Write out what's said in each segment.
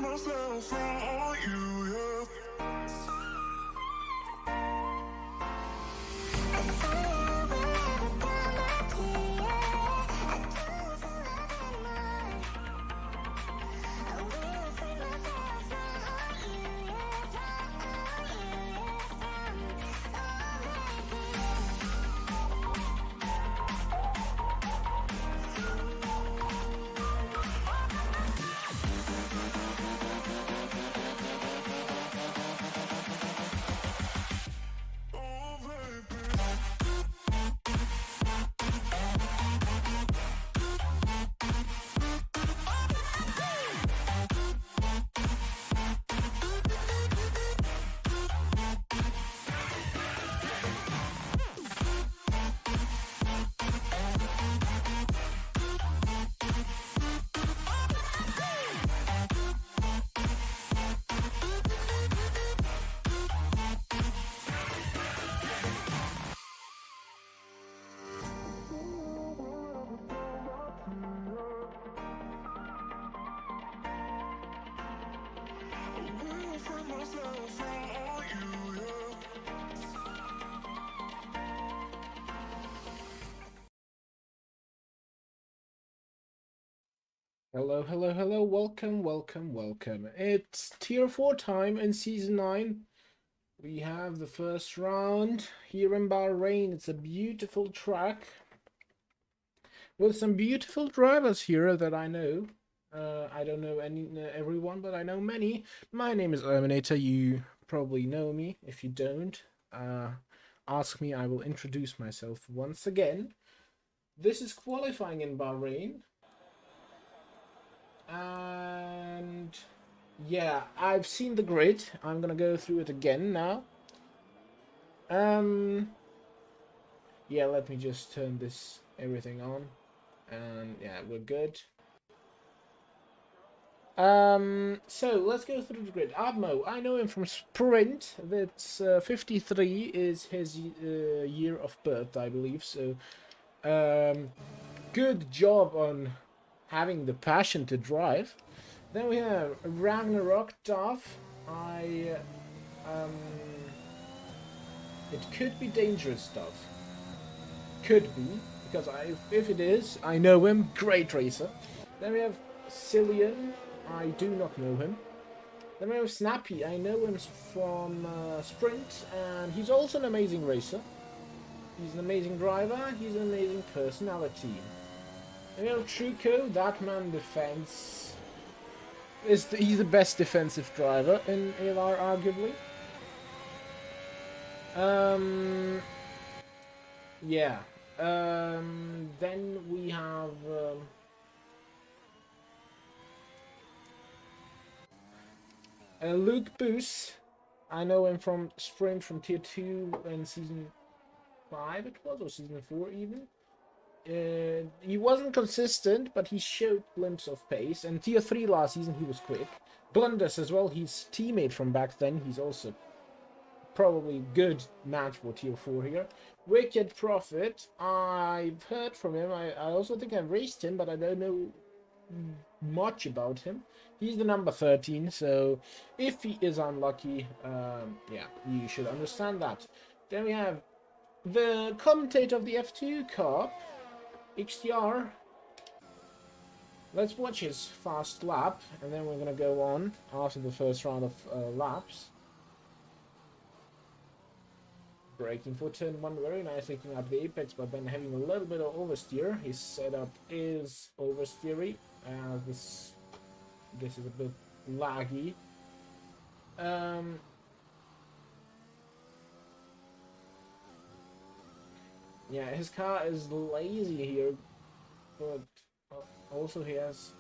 myself from you, yeah. Hello, hello, hello, welcome, welcome, welcome. It's tier 4 time in season 9. We have the first round here in Bahrain. It's a beautiful track with some beautiful drivers here that I know. I don't know everyone, but I know many. My name is Eliminator. You probably know me. If you don't, ask me. I will introduce myself once again. This is qualifying in Bahrain. And yeah, I've seen the grid. I'm gonna go through it again now. Yeah, let me just turn this everything on. And yeah, we're good. So let's go through the grid. Admo, I know him from Sprint. That's 53 is his year of birth, I believe. So, good job on having the passion to drive. Then we have Ragnarok Duff. It could be dangerous stuff. Could be, because if it is, I know him. Great racer. Then we have Cillian. I do not know him. Then we have Snappy. I know him from Sprint, and he's also an amazing racer. He's an amazing driver. He's an amazing personality. Then we have Truco. That man defends. He's the best defensive driver in ALR, arguably. Yeah. Then we have Luke Boos. I know him from Sprint from Tier 2 in Season 5 it was, or Season 4 even. He wasn't consistent, but he showed glimpse of pace. And Tier 3 last season he was quick. Blunders as well, his teammate from back then. He's also probably good match for Tier 4 here. Wicked Prophet, I've heard from him. I also think I've raced him, but I don't know much about him. He's the number 13, so if he is unlucky, yeah, you should understand that. Then we have the commentator of the F2 Cup, XTR. Let's watch his fast lap, and then we're gonna go on after the first round of laps. Braking for turn 1, very nicely picking up the apex, but then having a little bit of oversteer. His setup is oversteery. This is a bit laggy. Yeah, his car is lazy here, but also he has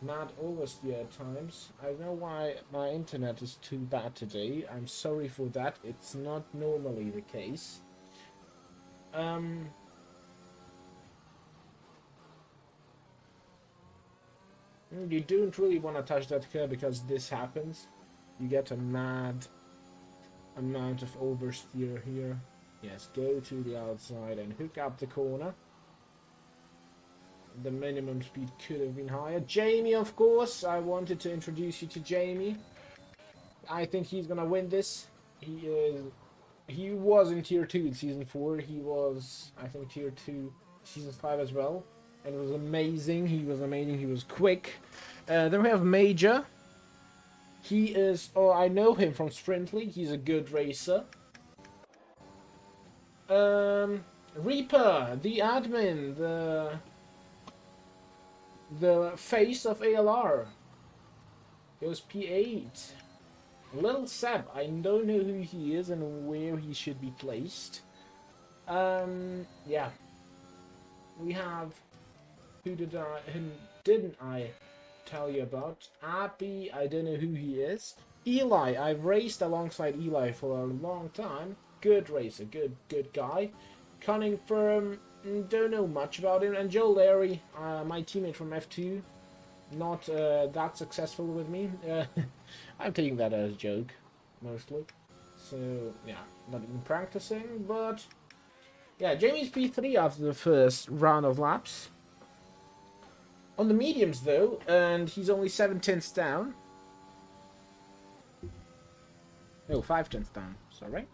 mad oversteer at times. I don't know why my internet is too bad today. I'm sorry for that. It's not normally the case. You don't really want to touch that curb because this happens. You get a mad amount of oversteer here. Yes, go to the outside and hook up the corner. the minimum speed could have been higher. Jamie, of course, I wanted to introduce you to Jamie. I think he's gonna win this. He was in tier 2 in season 4. He was, I think, tier 2 season 5 as well. And it was amazing. He was amazing. He was quick. Then we have Major. He is, oh, I know him from Sprint League. He's a good racer. Reaper, the admin, the face of ALR. Goes P8. Little Seb, I don't know who he is and where he should be placed. Yeah. We have, who didn't I tell you about? Abby, I don't know who he is. Eli, I've raced alongside Eli for a long time. Good racer, good guy. Cunning Firm, don't know much about him. And Joe Larry, my teammate from F2, not that successful with me. I'm taking that as a joke, mostly. So, yeah, not even practicing, but... Yeah, Jamie's P3 after the first round of laps. On the mediums, though, and he's only 7/10 down. No, 5/10 down, sorry.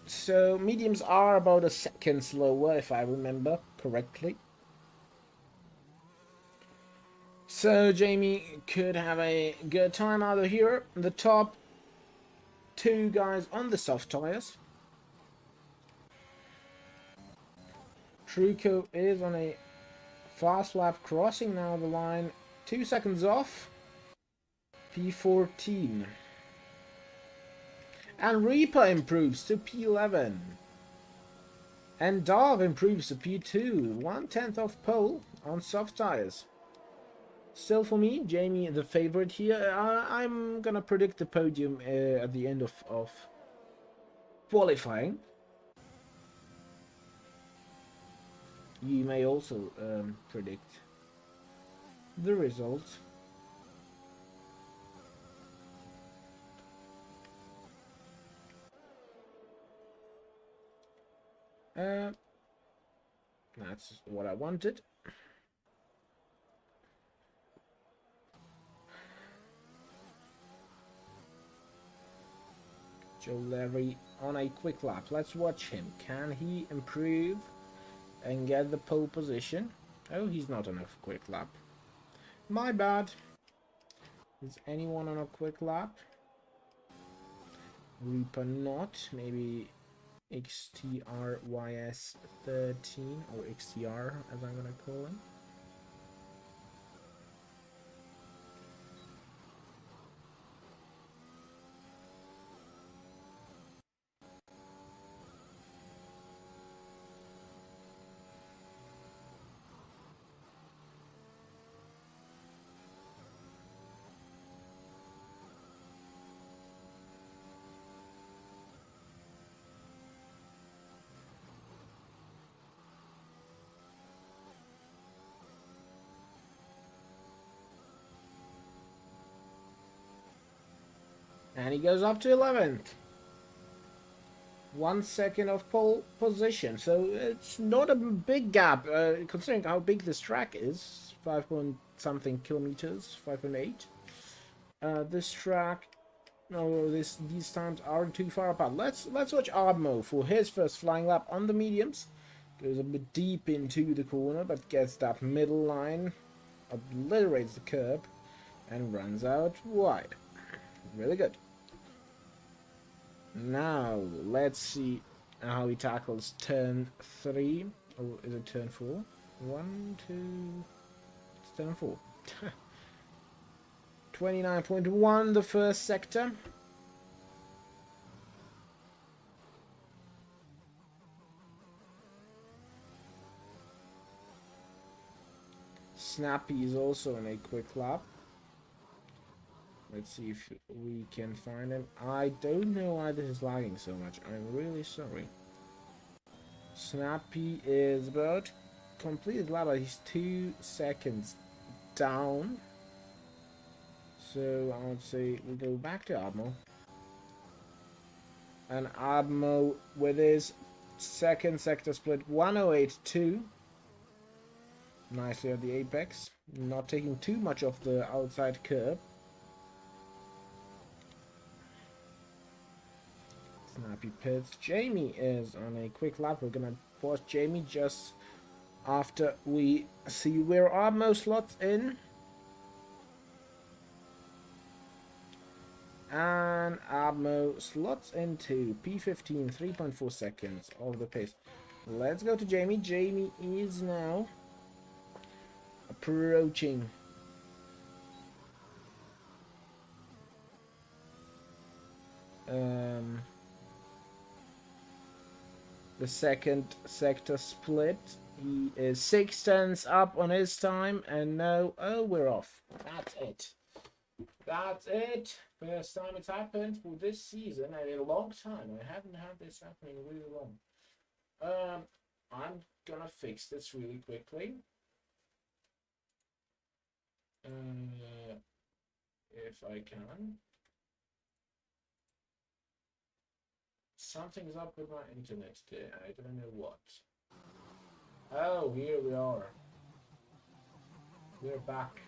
So, mediums are about a second slower, if I remember correctly. So, Jamie could have a good time out of here. The top 2 guys on the soft tires. Truco is on a fast lap, crossing now the line. 2 seconds off. P14. And Reaper improves to P11. And Dog improves to P2. 1/10 off pole on soft tires. Still for me, Jamie the favorite here. I'm gonna predict the podium at the end of qualifying. You may also predict the result. That's what I wanted. Joe Larry on a quick lap. Let's watch him. Can he improve and get the pole position? Oh, he's not on a quick lap. My bad. Is anyone on a quick lap? Reaper not. Maybe XTRYS13 or XTR as I'm gonna call him. And he goes up to 11th. 1 second of pole position. So it's not a big gap, considering how big this track is. 5 point something kilometers, 5.8. This track, no, these times aren't too far apart. Let's watch Ardmo for his first flying lap on the mediums. Goes a bit deep into the corner, but gets that middle line, obliterates the curb, and runs out wide. Really good. Now, let's see how he tackles turn 3. Or is it turn 4? 1, 2... It's turn 4. 29.1, the first sector. Snappy is also in a quick lap. Let's see if we can find him. I don't know why this is lagging so much. I'm really sorry. Snappy is about completed lap, but he's 2 seconds down. So I would say we go back to Admo. And Admo with his Second sector split 1082. Nicely at the apex. Not taking too much of the outside curb. Snappy pits. Jamie is on a quick lap. We're gonna pause Jamie just after we see where Armo slots in. And Armo slots into P15, 3.4 seconds of the pace. Let's go to Jamie. Jamie is now approaching the second sector split. He is 6 tenths up on his time, and no, oh, we're off. That's it. That's it. First time it's happened for this season, and in a long time. I haven't had this happening really long. I'm gonna fix this really quickly. If I can. Something's up with my internet today. I don't know what. Oh, here we are. We're back.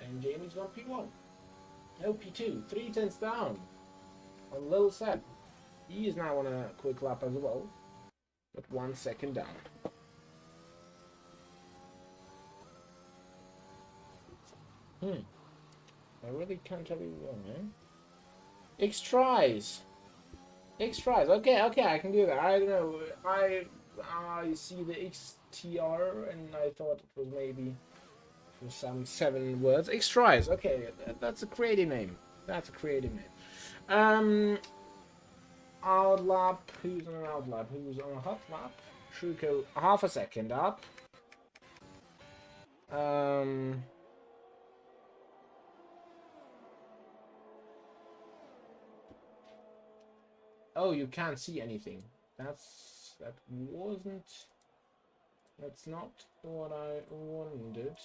And Jamie's got P1. No, P2. 3 tenths down. On low set. He is now on a quick lap as well. But 1 second down. I really can't tell you wrong, eh? X tries. X tries. Okay, I can do that. I don't know. I see the XTR and I thought it was maybe for some 7 words. X tries. Okay, that's a creative name. That's a creative name. Outlap. Who's on an outlap? Who's on a hot lap? Shuko half a second up. Oh, you can't see anything. That's not what I wanted.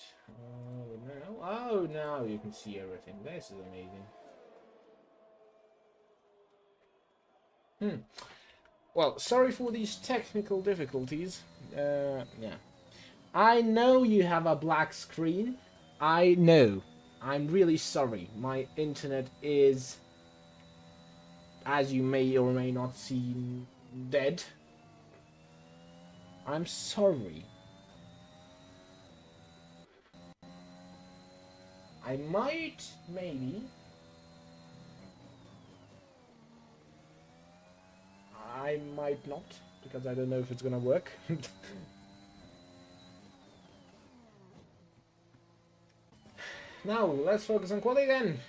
Now you can see everything. This is amazing. Well, sorry for these technical difficulties. Yeah. I know you have a black screen. I know. I'm really sorry. My internet is, as you may or may not see, dead. I'm sorry. I might, maybe. I might not, because I don't know if it's gonna work. Now, let's focus on quality then.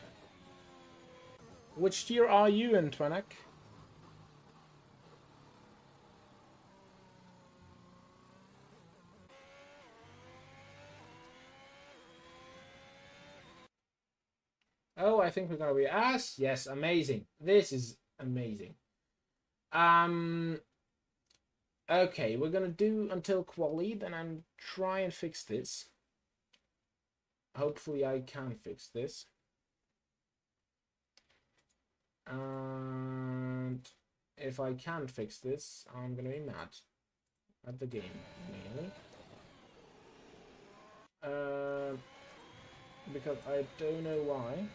Which tier are you in, Twanak? Oh, I think we're gonna be us. Yes, amazing. This is amazing. Okay, we're gonna do until quali, then I'm try and fix this. Hopefully I can fix this. And if I can't fix this, I'm gonna be mad at the game, mainly. Because I don't know why.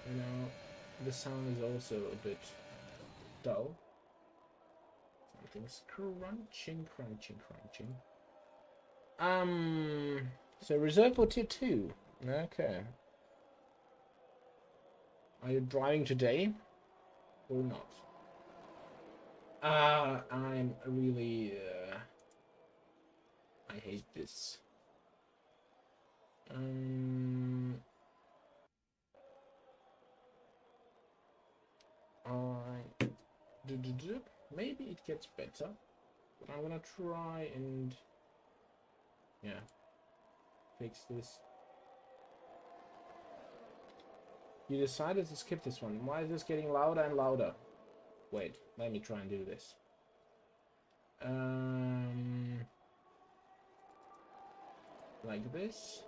You know, the sound is also a bit dull. Something's crunching. So reserve for tier 2. Okay. Are you driving today or not? I'm really I hate this. Maybe it gets better, but I'm gonna try and fix this. You decided to skip this one. Why is this getting louder and louder? Wait, let me try and do this. Like this,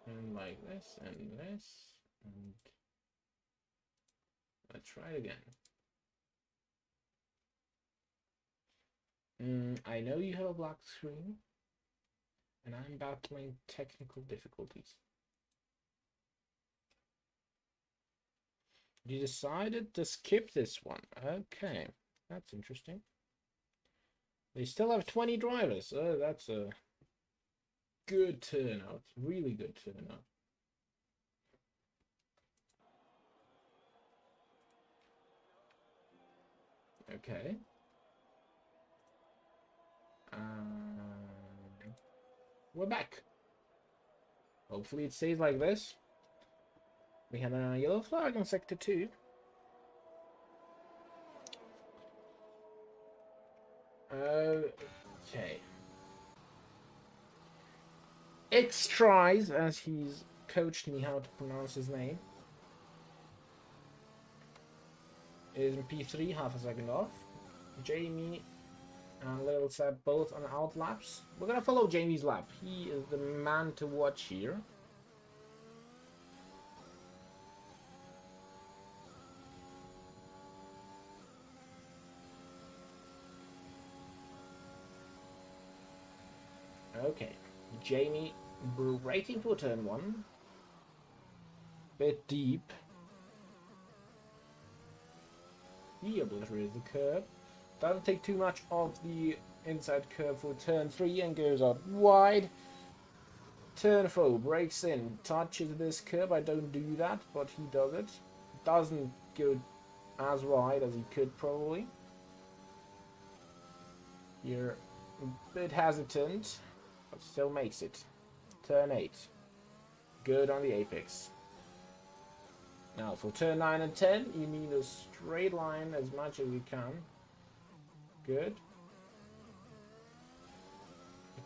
and like this, and this, and Let's try it again. I know you have a black screen, and I'm battling technical difficulties. You decided to skip this one. Okay, that's interesting. They still have 20 drivers. That's a good turnout. Really good turnout. Okay. We're back. Hopefully it stays like this. We have a yellow flag on sector 2. Okay. X tries, as he's coached me how to pronounce his name, is in P3, half a second off. Jamie and Little Seb both on out laps. We're gonna follow Jamie's lap. He is the man to watch here. Okay, Jamie braking for turn 1. Bit deep. He obliterates the curb. Doesn't take too much of the inside curve for turn 3 and goes out wide. Turn 4 breaks in, touches this curb. I don't do that, but he does it. Doesn't go as wide as he could probably. Here, a bit hesitant, but still makes it. Turn 8. Good on the apex. Now for turn 9 and 10, you need a straight line as much as you can. Good.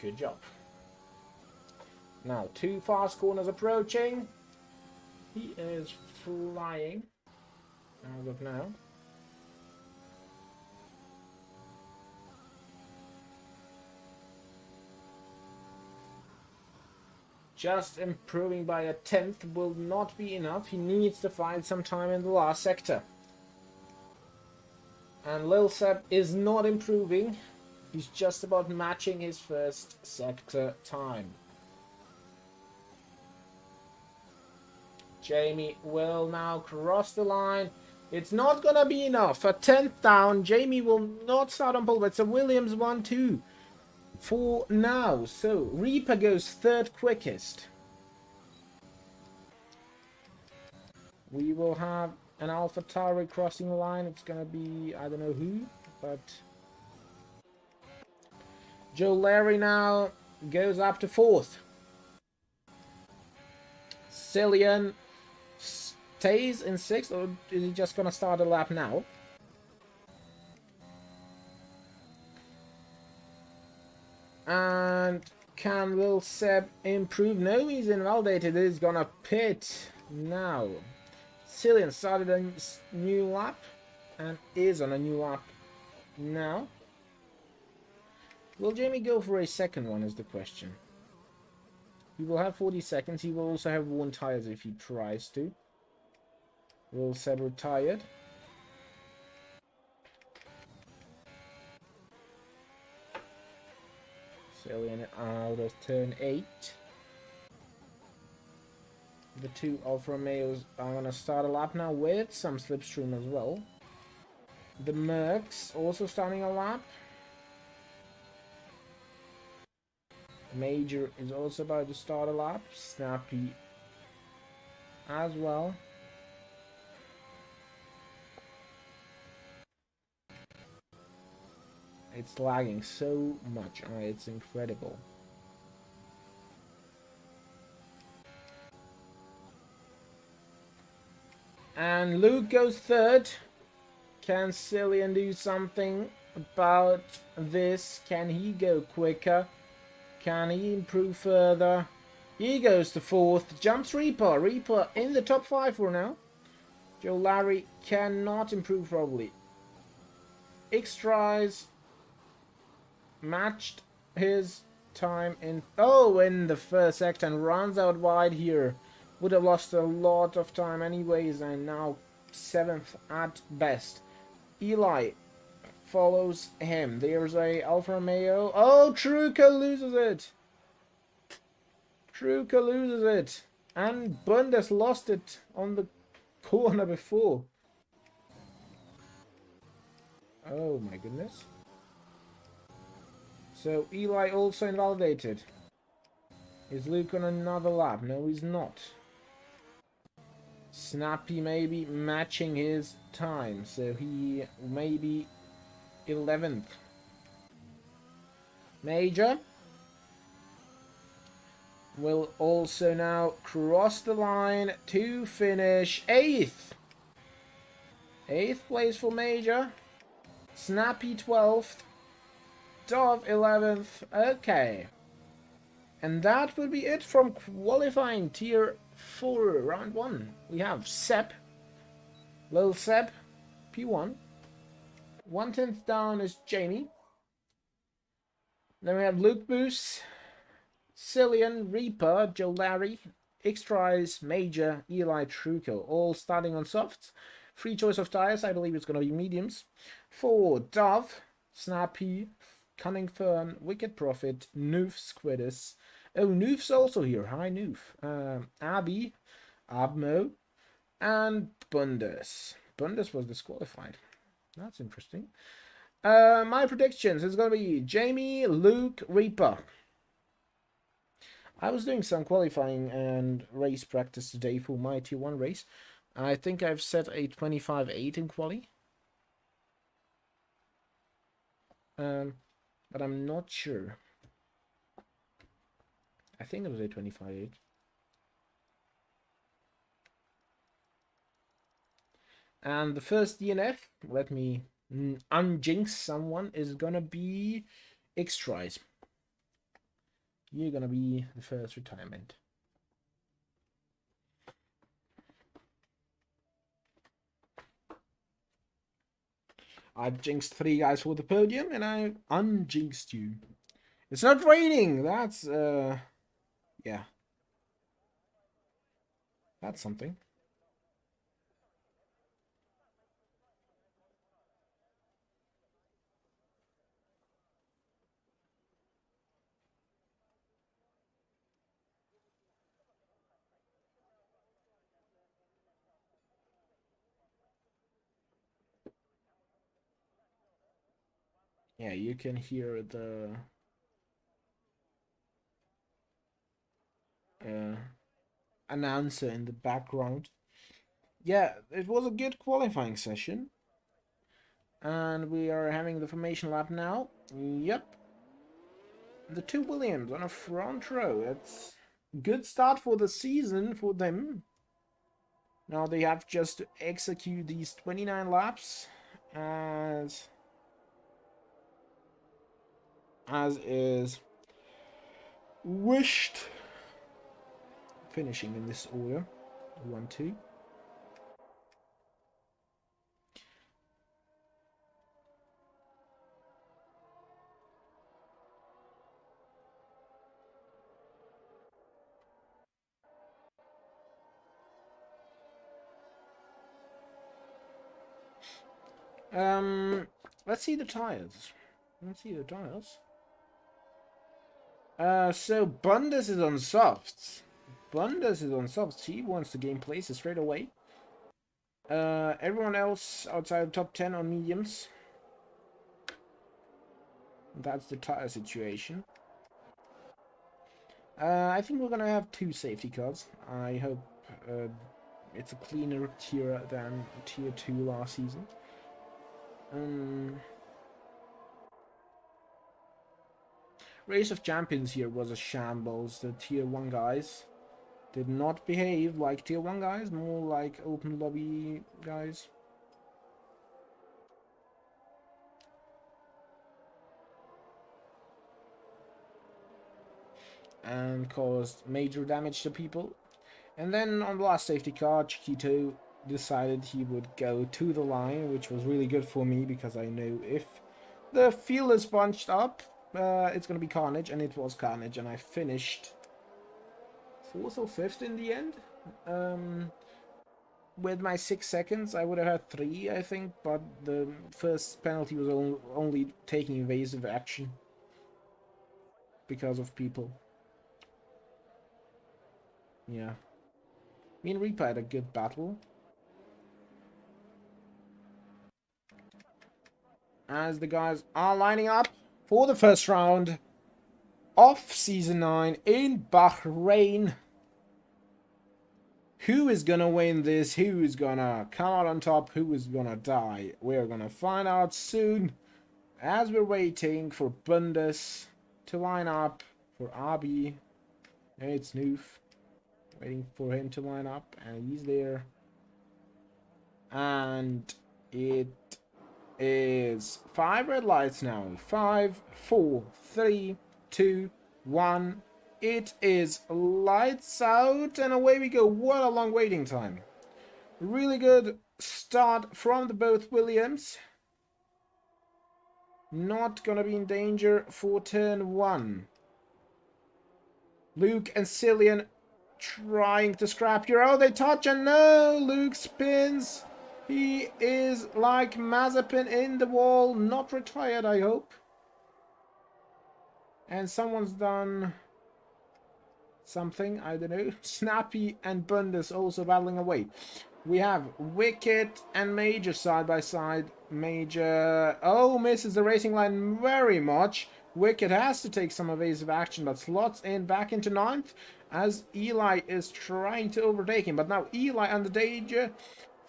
Good job. Now 2 fast corners approaching. He is flying as of now. Just improving by a 10th will not be enough. He needs to find some time in the last sector. And Lil Seb is not improving. He's just about matching his first sector time. Jamie will now cross the line. It's not gonna be enough. A 10th down. Jamie will not start on pole, but it's a Williams 1-2 for now. So Reaper goes 3rd quickest. We will have an Alpha Tauri crossing the line. It's gonna be, I don't know who, but Joe Larry now goes up to 4th. Cillian stays in 6th, or is he just gonna start a lap now? And can Lil Seb improve? No, he's invalidated. He's gonna pit now. Cillian started a new lap and is on a new lap now. Will Jamie go for a second one is the question. He will have 40 seconds. He will also have worn tires if he tries to. Will Seb retired. Cillian out of turn 8. The 2 Alfa Romeos are going to start a lap now with some slipstream as well. The Mercs also starting a lap. Major is also about to start a lap. Snappy as well. It's lagging so much. It's incredible. And Luke goes 3rd. Can Cillian do something about this? Can he go quicker? Can he improve further? He goes to 4th. Jumps Reaper. Reaper in the top 5 for now. Joe Larry cannot improve probably. X tries. Matched his time in the first sector and runs out wide here. Would have lost a lot of time anyways, and now 7th at best. Eli follows him. There's a Alfa Romeo. Oh, Truca loses it. Truca loses it. And Bundes lost it on the corner before. Oh my goodness. So Eli also invalidated. Is Luke on another lap? No, he's not. Snappy maybe matching his time. So he may be 11th. Major will also now cross the line to finish 8th. 8th place for Major. Snappy 12th. Dove 11th. Okay. And that will be it from qualifying tier 4, round 1. We have Seb. Lil Seb, P1. 1/10 down is Jamie. Then we have Luke Boos, Cillian, Reaper, Joe Larry, X-Tries, Major, Eli, Truco, all starting on softs. Free choice of tires, I believe it's going to be mediums. For Dove, Snappy, Cunning Fern, Wicked Prophet, Noof, Squidus. Oh, Noof's also here. Hi, Noof. Abby, Abmo, and Bundes. Bundes was disqualified. That's interesting. My predictions is going to be Jamie, Luke, Reaper. I was doing some qualifying and race practice today for my tier 1 race. I think I've set a 25.8 in quali. But I'm not sure. I think it was a 25.8. And the first DNF, let me unjinx someone, is gonna be X-Tries. You're gonna be the first retirement. I've jinxed 3 guys for the podium, and I unjinxed you. It's not raining! That's, yeah. That's something. Yeah, you can hear the announcer in the background. Yeah, it was a good qualifying session. And we are having the formation lap now. Yep. The 2 Williams on a front row. It's a good start for the season for them. Now they have just to execute these 29 laps as is wished. Finishing in this order. 1, 2. Let's see the tires. So Bundes is on softs. He wants to gain places straight away. Everyone else outside the top 10 on mediums. That's the tire situation. I think we're gonna have 2 safety cars. I hope it's a cleaner tier than tier 2 last season. Race of Champions here was a shambles. The tier 1 guys did not behave like tier 1 guys, more like open lobby guys. And caused major damage to people. And then on the last safety car, Chiquito decided he would go to the line, which was really good for me because I know if the field is bunched up, it's going to be carnage, and it was carnage, and I finished 4th or 5th in the end. with my 6 seconds, I would have had 3, I think, but the first penalty was only taking evasive action because of people. Yeah. Me and Reaper had a good battle. As the guys are lining up for the first round of Season 9 in Bahrain. Who is gonna win this? Who is gonna come out on top? Who is gonna die? We're gonna find out soon. As we're waiting for Bundes to line up, for Abi. Hey, it's Noof. Waiting for him to line up, and he's there. And it is 5 red lights now. 5, 4, 3, 2, 1. It is lights out, and away we go. What a long waiting time. Really good start from the both Williams. Not gonna be in danger for turn 1. Luke and Cillian trying to scrap here. Oh, they touch, and no! Luke spins. He is like Mazepin in the wall. Not retired, I hope. And someone's done something, I don't know. Snappy and Bundes also battling away. We have Wicket and Major side by side. Major, oh, misses the racing line very much. Wicket has to take some evasive action, but slots in back into 9th as Eli is trying to overtake him. But now Eli under danger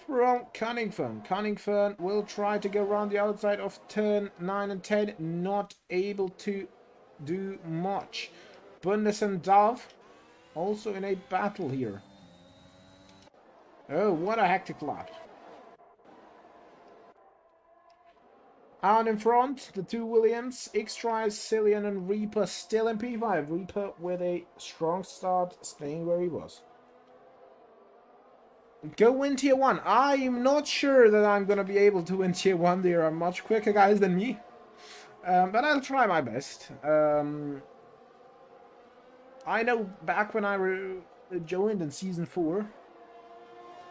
from Cunningfern. Cunningfern will try to go around the outside of turn 9 and 10. Not able to do much. Bundes and Dove also in a battle here. Oh, what a hectic lap. Out in front, the two Williams, X-Tries, Cillian and Reaper still in P5. Reaper with a strong start, staying where he was. Go win Tier 1. I'm not sure that I'm going to be able to win Tier 1. They are much quicker guys than me. But I'll try my best. I know back when I joined in Season 4,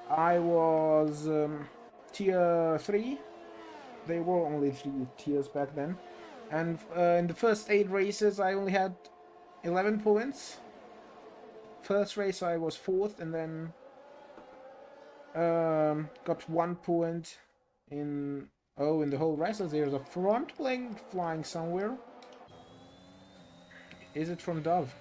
I was Tier 3. They were only 3 tiers back then. And in the first 8 races, I only had 11 points. First race, I was 4th, and then got 1 point in... Oh, in the whole rest, there's a front wing flying somewhere. Is it from Dove?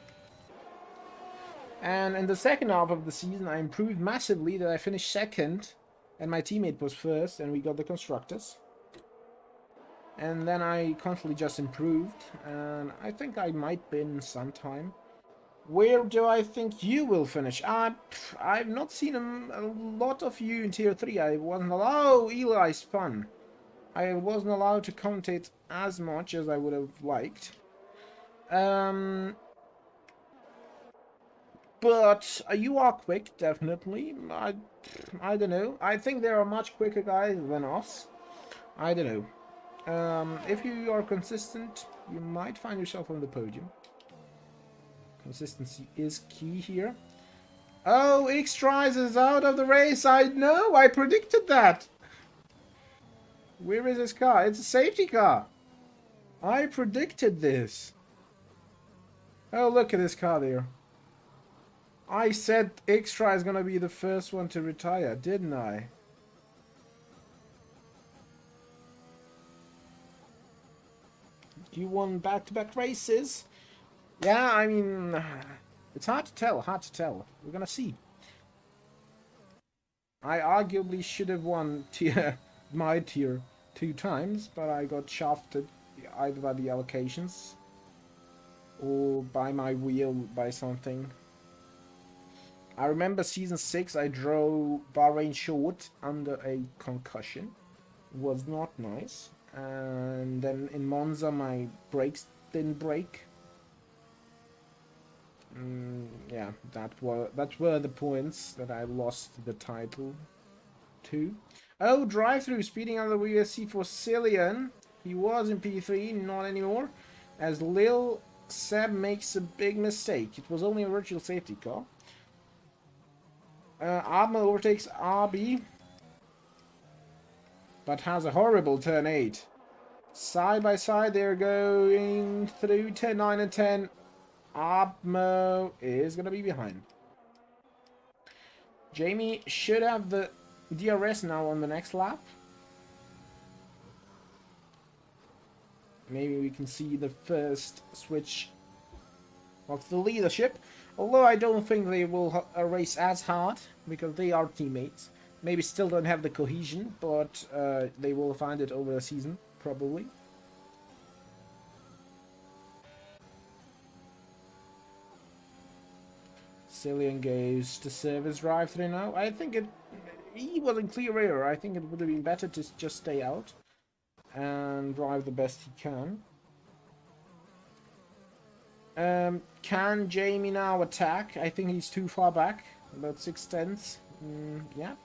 And in the second half of the season, I improved massively that I finished 2nd, and my teammate was 1st, and we got the Constructors. And then I constantly just improved, and I think I might win sometime. Where do I think you will finish? I've not seen a lot of you in Tier 3. I wasn't allowed... Oh, Eli's fun. I wasn't allowed to commentate as much as I would have liked. But you are quick, definitely. I don't know. I think there are much quicker guys than us. I don't know. If you are consistent, you might find yourself on the podium. Consistency is key here. Oh, X-Tries is out of the race. I know, I predicted that. Where is his car? It's a safety car. I predicted this. Oh, look at this car there. I said X-Try is gonna be the first one to retire, didn't I? You won back-to-back races. Yeah, I mean, it's hard to tell, We're gonna see. I arguably should have won my tier 2 times, but I got shafted either by the allocations or by my wheel by something. I remember Season 6, I drove Bahrain short under a concussion. It was not nice. And then in Monza, my brakes didn't break. Yeah, that were the points that I lost the title to. Oh, drive-through speeding on the WSC for Cillian. He was in P3, not anymore. As Lil Seb makes a big mistake. It was only a virtual safety car. Admiral overtakes RB, but has a horrible turn 8. Side by side, they're going through 10, 9, and 10. Abmo is going to be behind. Jamie should have the DRS now on the next lap. Maybe we can see the first switch of the leadership. Although I don't think they will race as hard, because they are teammates. Maybe still don't have the cohesion, but they will find it over the season, probably. Cillian goes to service drive-through now. I think he was in clear error. I think it would have been better to just stay out and drive the best he can. Can Jamie now attack? I think he's too far back, about 6/10. Yeah,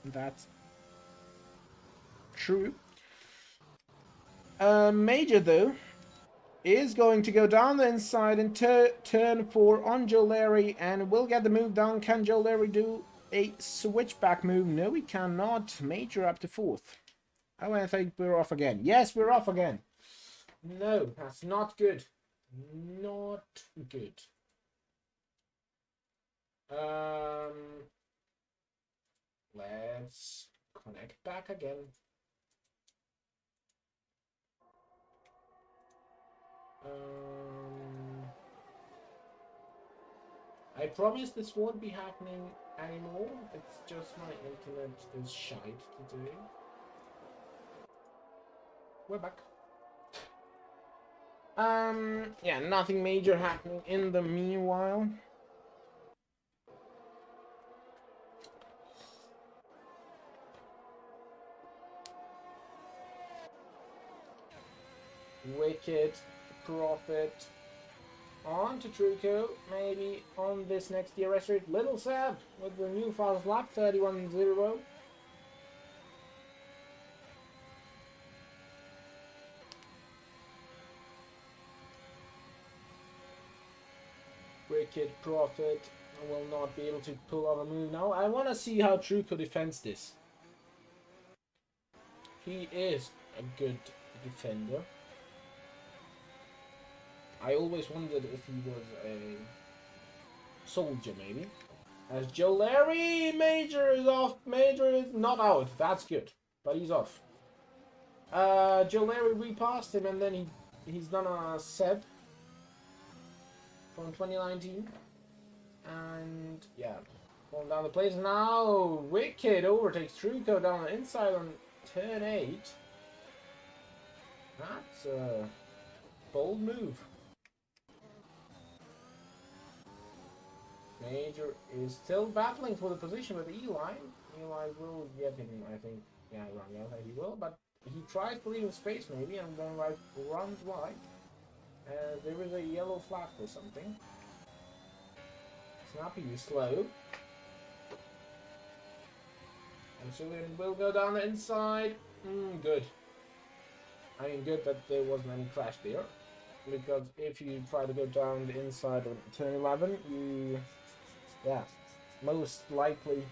that's true. Major, though, is going to go down the inside and turn 4 on Joe Larry and will get the move down. Can Joe Larry do a switchback move? No, he cannot. Major up to 4th. Oh, I think we're off again. Yes, we're off again. No, that's not good. Not good. Let's connect back again. I promise this won't be happening anymore. It's just my internet is shite today. We're back. Yeah, nothing major happening in the meanwhile. Wicked Profit on to Truco, maybe on this next DRS rate. Little Seb with the new fast lap, 31.0. Wicked Profit will not be able to pull off a move now. I want to see how Truco defends this. He is a good defender. I always wondered if he was a soldier, maybe. As Joe Larry, Major is off. Major is not out. That's good, but he's off. Joe Larry repassed him, and then he's done a Seb from 2019, and yeah, falling down the place now. Wicked overtakes Truco down the inside on turn 8. That's a bold move. Major is still battling for the position with Eli. Eli will get him, I think. Yeah, around the outside he will, but he tries to leave him space maybe, and then runs wide. There is a yellow flag or something. Snappy is slow. And Cillian will go down the inside. Good. I mean, good that there wasn't any crash there. Because if you try to go down the inside on turn 11, you... yeah, most likely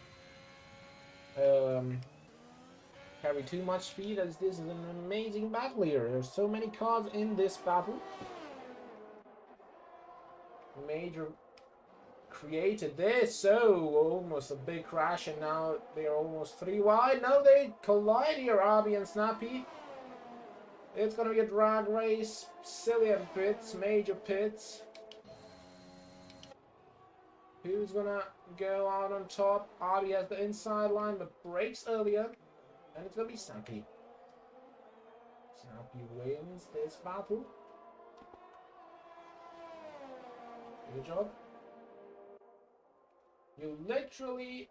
carry too much speed, as this is an amazing battle here. There's so many cars in this battle. Major created this, so almost a big crash, and now they're almost 3 wide. No, they collide here, Arby and Snappy. It's gonna be a drag race. Cillian pits, Major pits. Who's gonna go out on top? Arby has the inside line, but breaks earlier. And it's gonna be Snappy. Snappy wins this battle. Good job. You literally...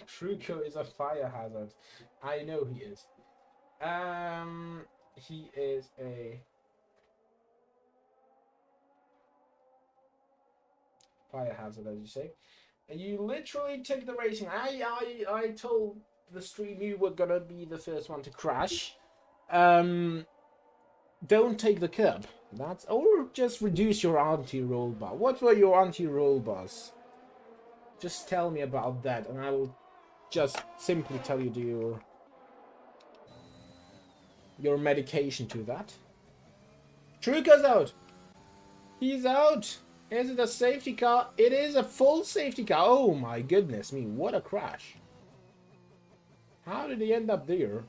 Truco is a fire hazard. I know he is. He is a... fire hazard, as you say. And you literally took the racing. I told the stream you were gonna be the first one to crash. Don't take the curb. Or just reduce your anti-roll bar. What were your anti-roll bars? Just tell me about that, and I will just simply tell you your medication to that. Truca's out. He's out. Is it a safety car? It is a full safety car. Oh my goodness me! What a crash! How did he end up there?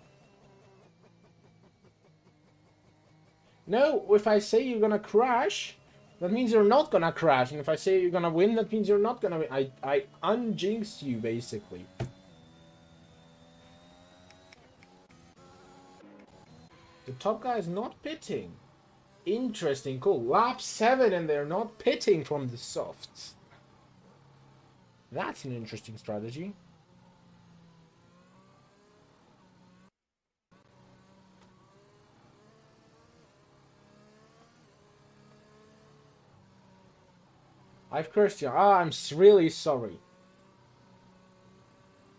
No, if I say you're gonna crash, that means you're not gonna crash. And if I say you're gonna win, that means you're not gonna win. I unjinxed you, basically. The top guy is not pitting. Interesting, cool. Lap 7 and they're not pitting from the softs. That's an interesting strategy. I've cursed you. Ah, I'm really sorry.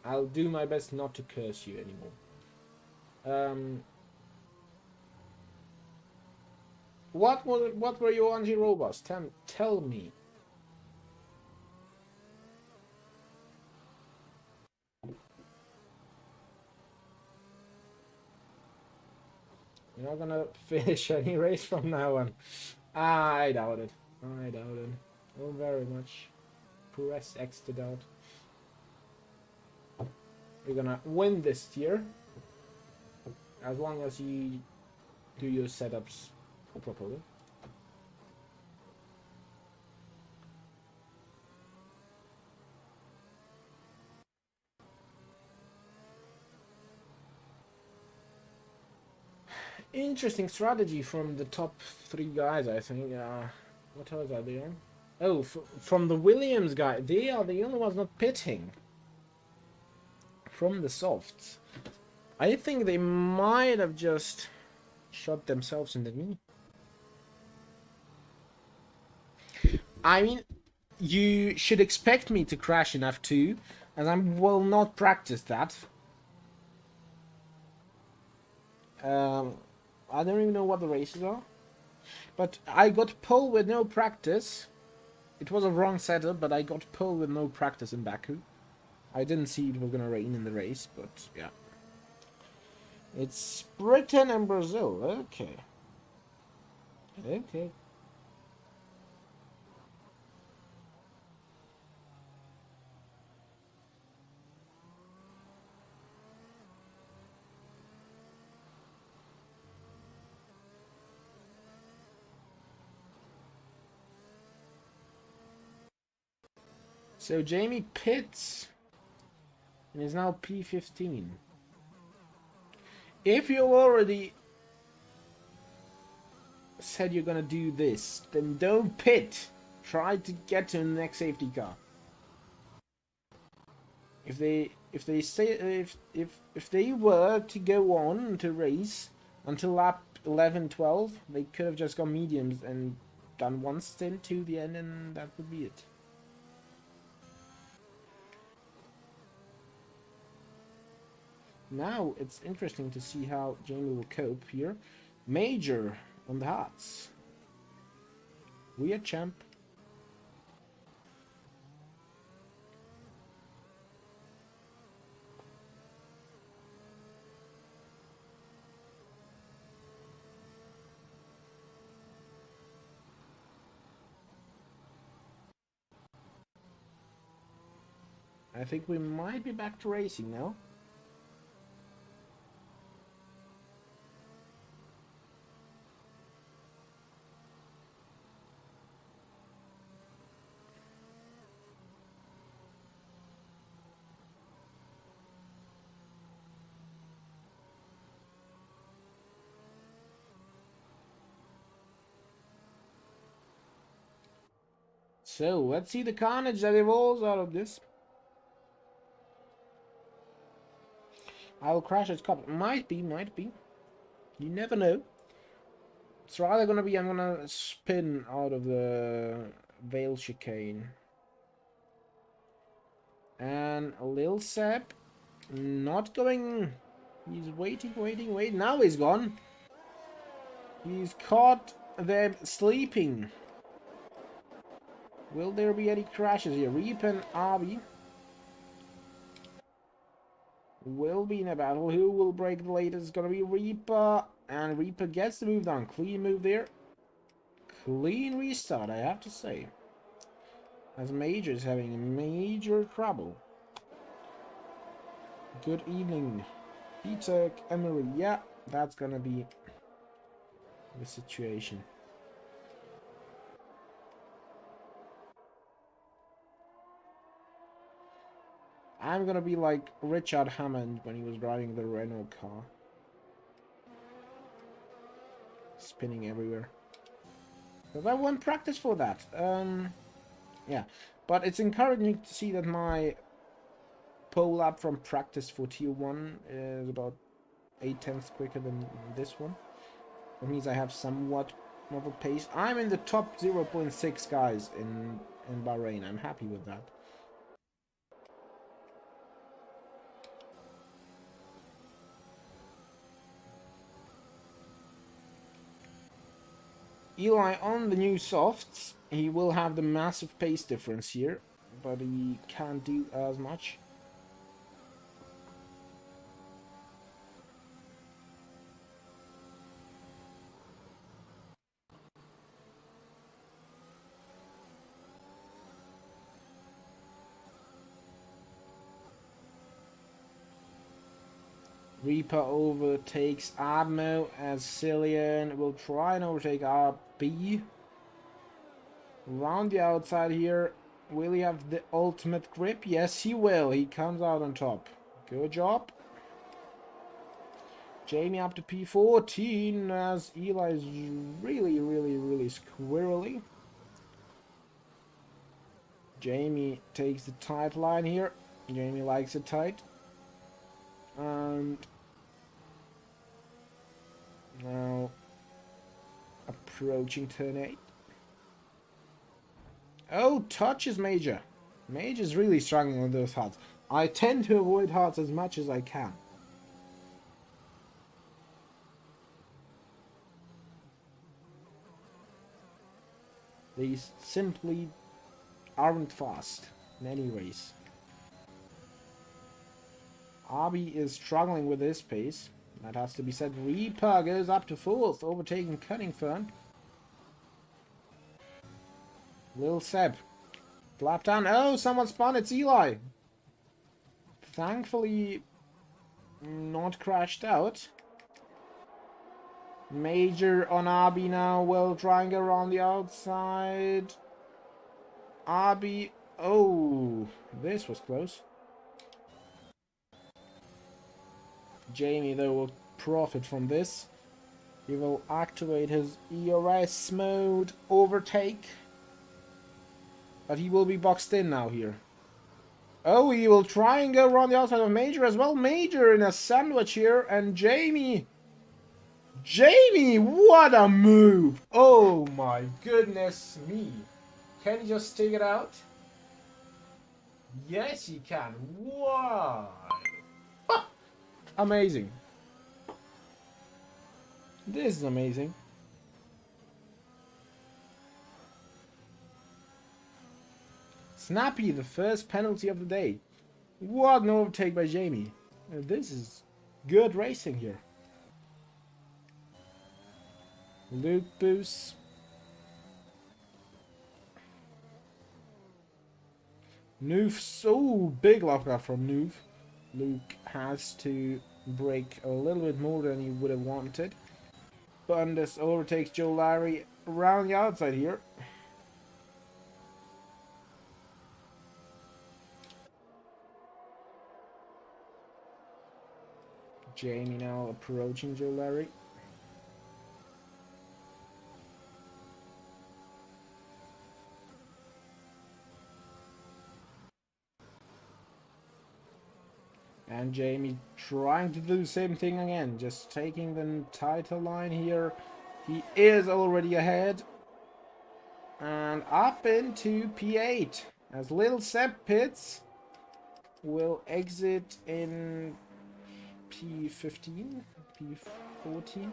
I'll do my best not to curse you anymore. What were your anti-robots? Tell me. You're not gonna finish any race from now on. I doubt it. I doubt it. Oh, very much. Press X to doubt. You're gonna win this year. As long as you do your setups properly. Interesting strategy from the top 3 guys, I think. What else are they on? Oh, from the Williams guy. They are the only ones not pitting. From the softs. I think they might have just shot themselves in the knee. I mean, you should expect me to crash in F2, as I will not practice that. I don't even know what the races are. But I got pole with no practice. It was a wrong setup, but I got pole with no practice in Baku. I didn't see it was gonna rain in the race, but yeah. It's Britain and Brazil. Okay. Okay. So Jamie pits and is now P15. If you already said you're gonna do this, then don't pit. Try to get to the next safety car. If they were to go on to race until lap 11, 12, they could have just gone mediums and done one stint to the end, and that would be it. Now it's interesting to see how Jamie will cope here. Major on the hearts. Weird champ. I think we might be back to racing now. So, let's see the carnage that evolves out of this. I will crash its cup. Might be, might be. You never know. It's rather gonna be, I'm gonna spin out of the Vale chicane. And Lil Sep, not going. He's waiting. Now he's gone. He's caught them sleeping. Will there be any crashes here? Reap and Abi will be in a battle. Who will break the latest? It's gonna be Reaper. And Reaper gets the move down. Clean move there. Clean restart, I have to say. As Major is having major trouble. Good evening. Peter, Emery. Yeah, that's gonna be the situation. I'm gonna be like Richard Hammond when he was driving the Renault car. Spinning everywhere. Because I won practice for that. Yeah. But it's encouraging to see that my pole up from practice for tier 1 is about 8/10 quicker than this one. That means I have somewhat of a pace. I'm in the top 0.6 guys in Bahrain. I'm happy with that. Eli on the new softs, he will have the massive pace difference here, but he can't do as much. Reaper overtakes Admo as Cillian will try and overtake RB. Around the outside here, will he have the ultimate grip? Yes, he will. He comes out on top. Good job. Jamie up to P14 as Eli is really, really, really squirrely. Jamie takes the tight line here. Jamie likes it tight. And now approaching turn 8. Oh, touches Major. Major's really struggling with those hearts. I tend to avoid hearts as much as I can. They simply aren't fast in any race. Abi is struggling with his pace. That has to be said. Reaper goes up to 4th, overtaking Cunningford. Lil Seb. Flap down. Oh, someone spun. It's Eli. Thankfully, not crashed out. Major on Abi now. Will try and go around the outside. Abi. Oh, this was close. Jamie, though, will profit from this. He will activate his ERS mode overtake. But he will be boxed in now here. Oh, he will try and go around the outside of Major as well. Major in a sandwich here. And Jamie. Jamie, what a move. Oh my goodness me. Can he just take it out? Yes, he can. Wow. Amazing. This is amazing. Snappy, the first penalty of the day. What an overtake by Jamie. This is good racing here. Luke boost. Noof, so big lockup from Noof. Luke has to brake a little bit more than he would have wanted. Bundes overtakes Joe Larry around the outside here. Jamie now approaching Joe Larry. And Jamie trying to do the same thing again, just taking the title line here. He is already ahead. And up into P8 as Little Seb Pitts will exit in P15, P14.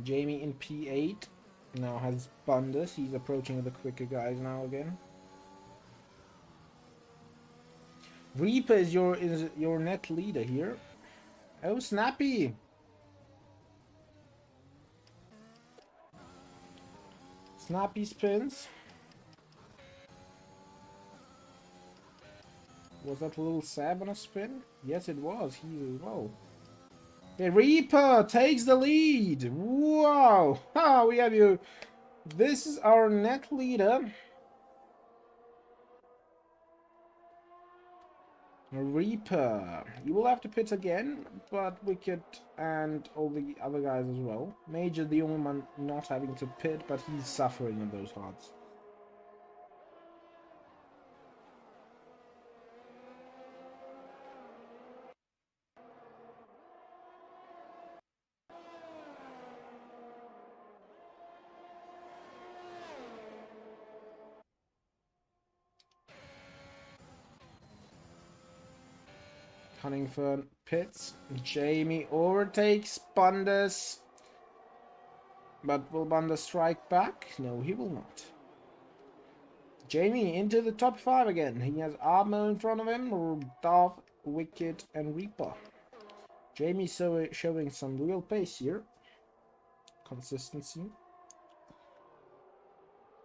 Jamie in P8 now has Bundus. He's approaching the quicker guys now again. Reaper is your net leader here. Oh, Snappy! Snappy spins. Was that little Sab on a spin? Yes, it was. He well. The Reaper takes the lead. Wow! Ha! We have you. This is our net leader. Reaper. You will have to pit again, but Wicked and all the other guys as well. Major, the only one not having to pit, but he's suffering on those hards. Cunningford pits. Jamie overtakes Bundus. But will Bundus strike back? No, he will not. Jamie into the top 5 again. He has Armo in front of him, Dove, Wicked, and Reaper. Jamie showing some real pace here. Consistency.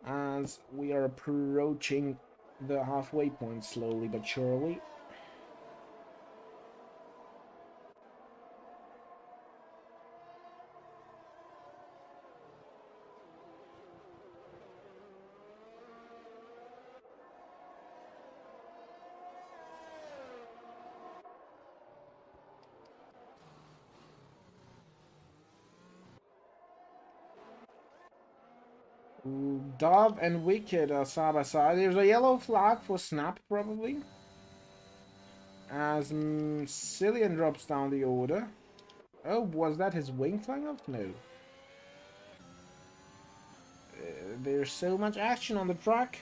As we are approaching the halfway point slowly but surely. Dove and Wicked are side by side. There's a yellow flag for Snap, probably. As Cillian drops down the order. Oh, was that his wing flying off? No. There's so much action on the track.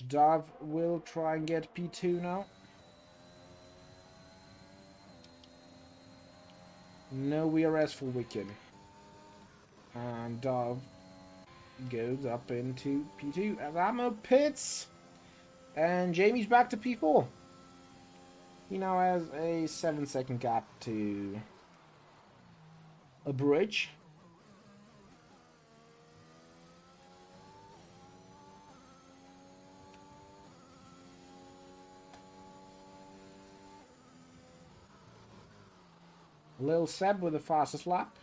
Dove will try and get P2 now. No VRS for Wicked. And Dove goes up into P2 as Ammo pits. And Jamie's back to P4. He now has a 7-second gap to a bridge. Lil Seb with the fastest lap.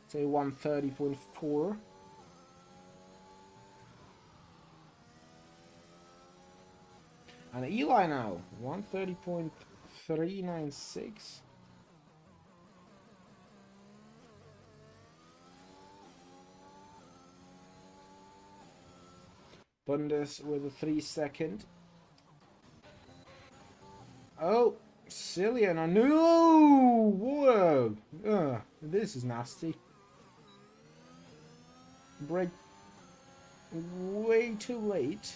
Say 1:30.4. And Eli now, 1:30.396. Bundes with a 3-second. Oh, Cillian, oh no! Whoa! This is nasty. Break way too late.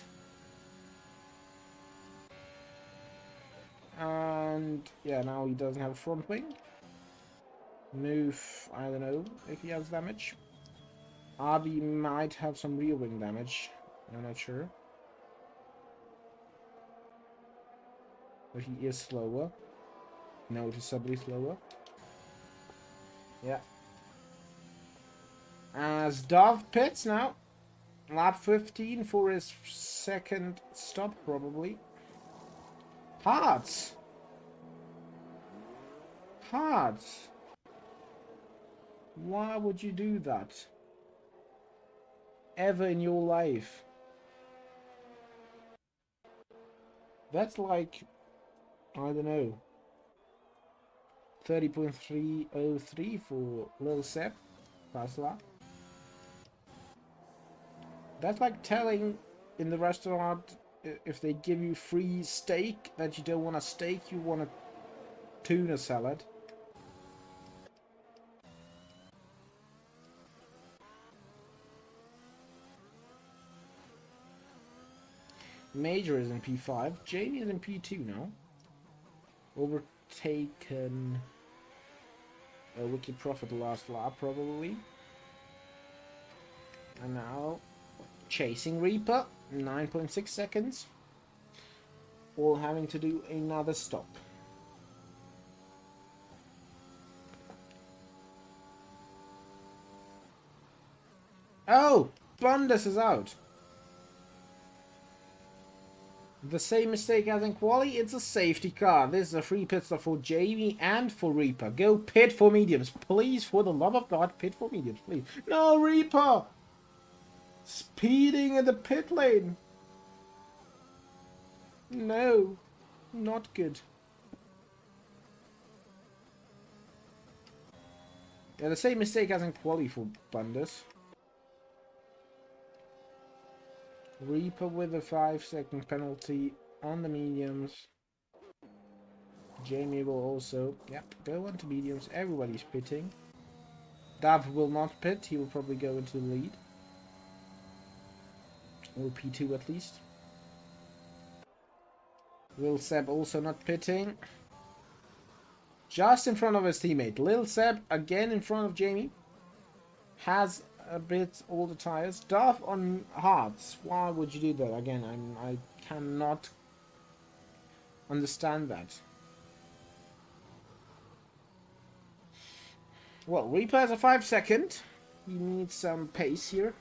And yeah, now he doesn't have a front wing. Move, I don't know if he has damage. Avi might have some rear wing damage. I'm not sure. But he is slower. Noticeably slower. Yeah. As Dove pits now. Lap 15 for his second stop, probably. Hearts! Hearts! Why would you do that? Ever in your life? That's like, I don't know, 30.303 for Lil Sep. Fast lap. That's like telling in the restaurant if they give you free steak that you don't want a steak, you want a tuna salad. Major is in P5. Jamie is in P2 now. overtaken Wiki Profit last lap probably. And now chasing Reaper, 9.6 seconds. All having to do another stop. Oh! Bundes is out. The same mistake as in quali, it's a safety car. This is a free pit stop for Jamie and for Reaper. Go pit for mediums. Please, for the love of God, pit for mediums, please. No, Reaper! Speeding in the pit lane. No, not good. Yeah, the same mistake as in quali for Bundes. Reaper with a 5-second penalty on the mediums. Jamie will also, yep, go on to mediums. Everybody's pitting. Dav will not pit. He will probably go into the lead. Or P2 at least. Lil Seb also not pitting. Just in front of his teammate. Lil Seb again in front of Jamie. Has a bit all the tires. Dav on hards. Why would you do that? Again, I cannot understand that. Well, Reaper has a 5-second. He needs some pace here.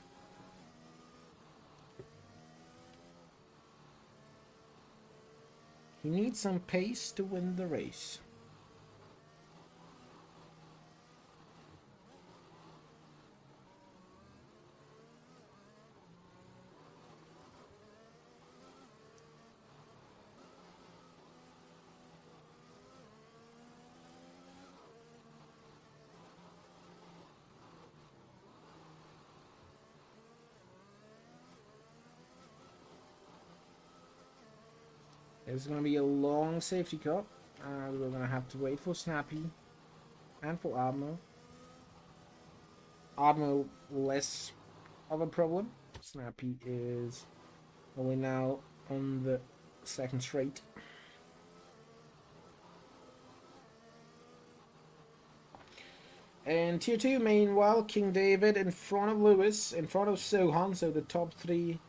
He needs some pace to win the race. It's going to be a long safety car. We're going to have to wait for Snappy and for Admiral. Admiral less of a problem. Snappy is only now on the second straight. And Tier 2, meanwhile, King David in front of Lewis, in front of Sohan, so the top 3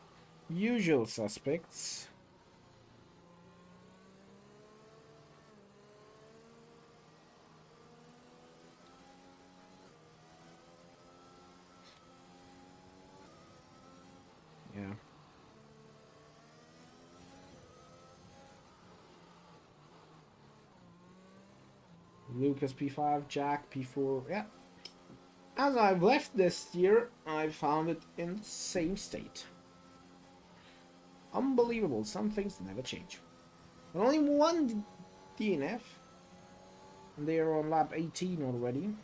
usual suspects. Yeah. Lucas P5, Jack P4, yeah. As I've left this year, I found it in the same state. Unbelievable, some things never change. But only one DNF, and they are on lap 18 already.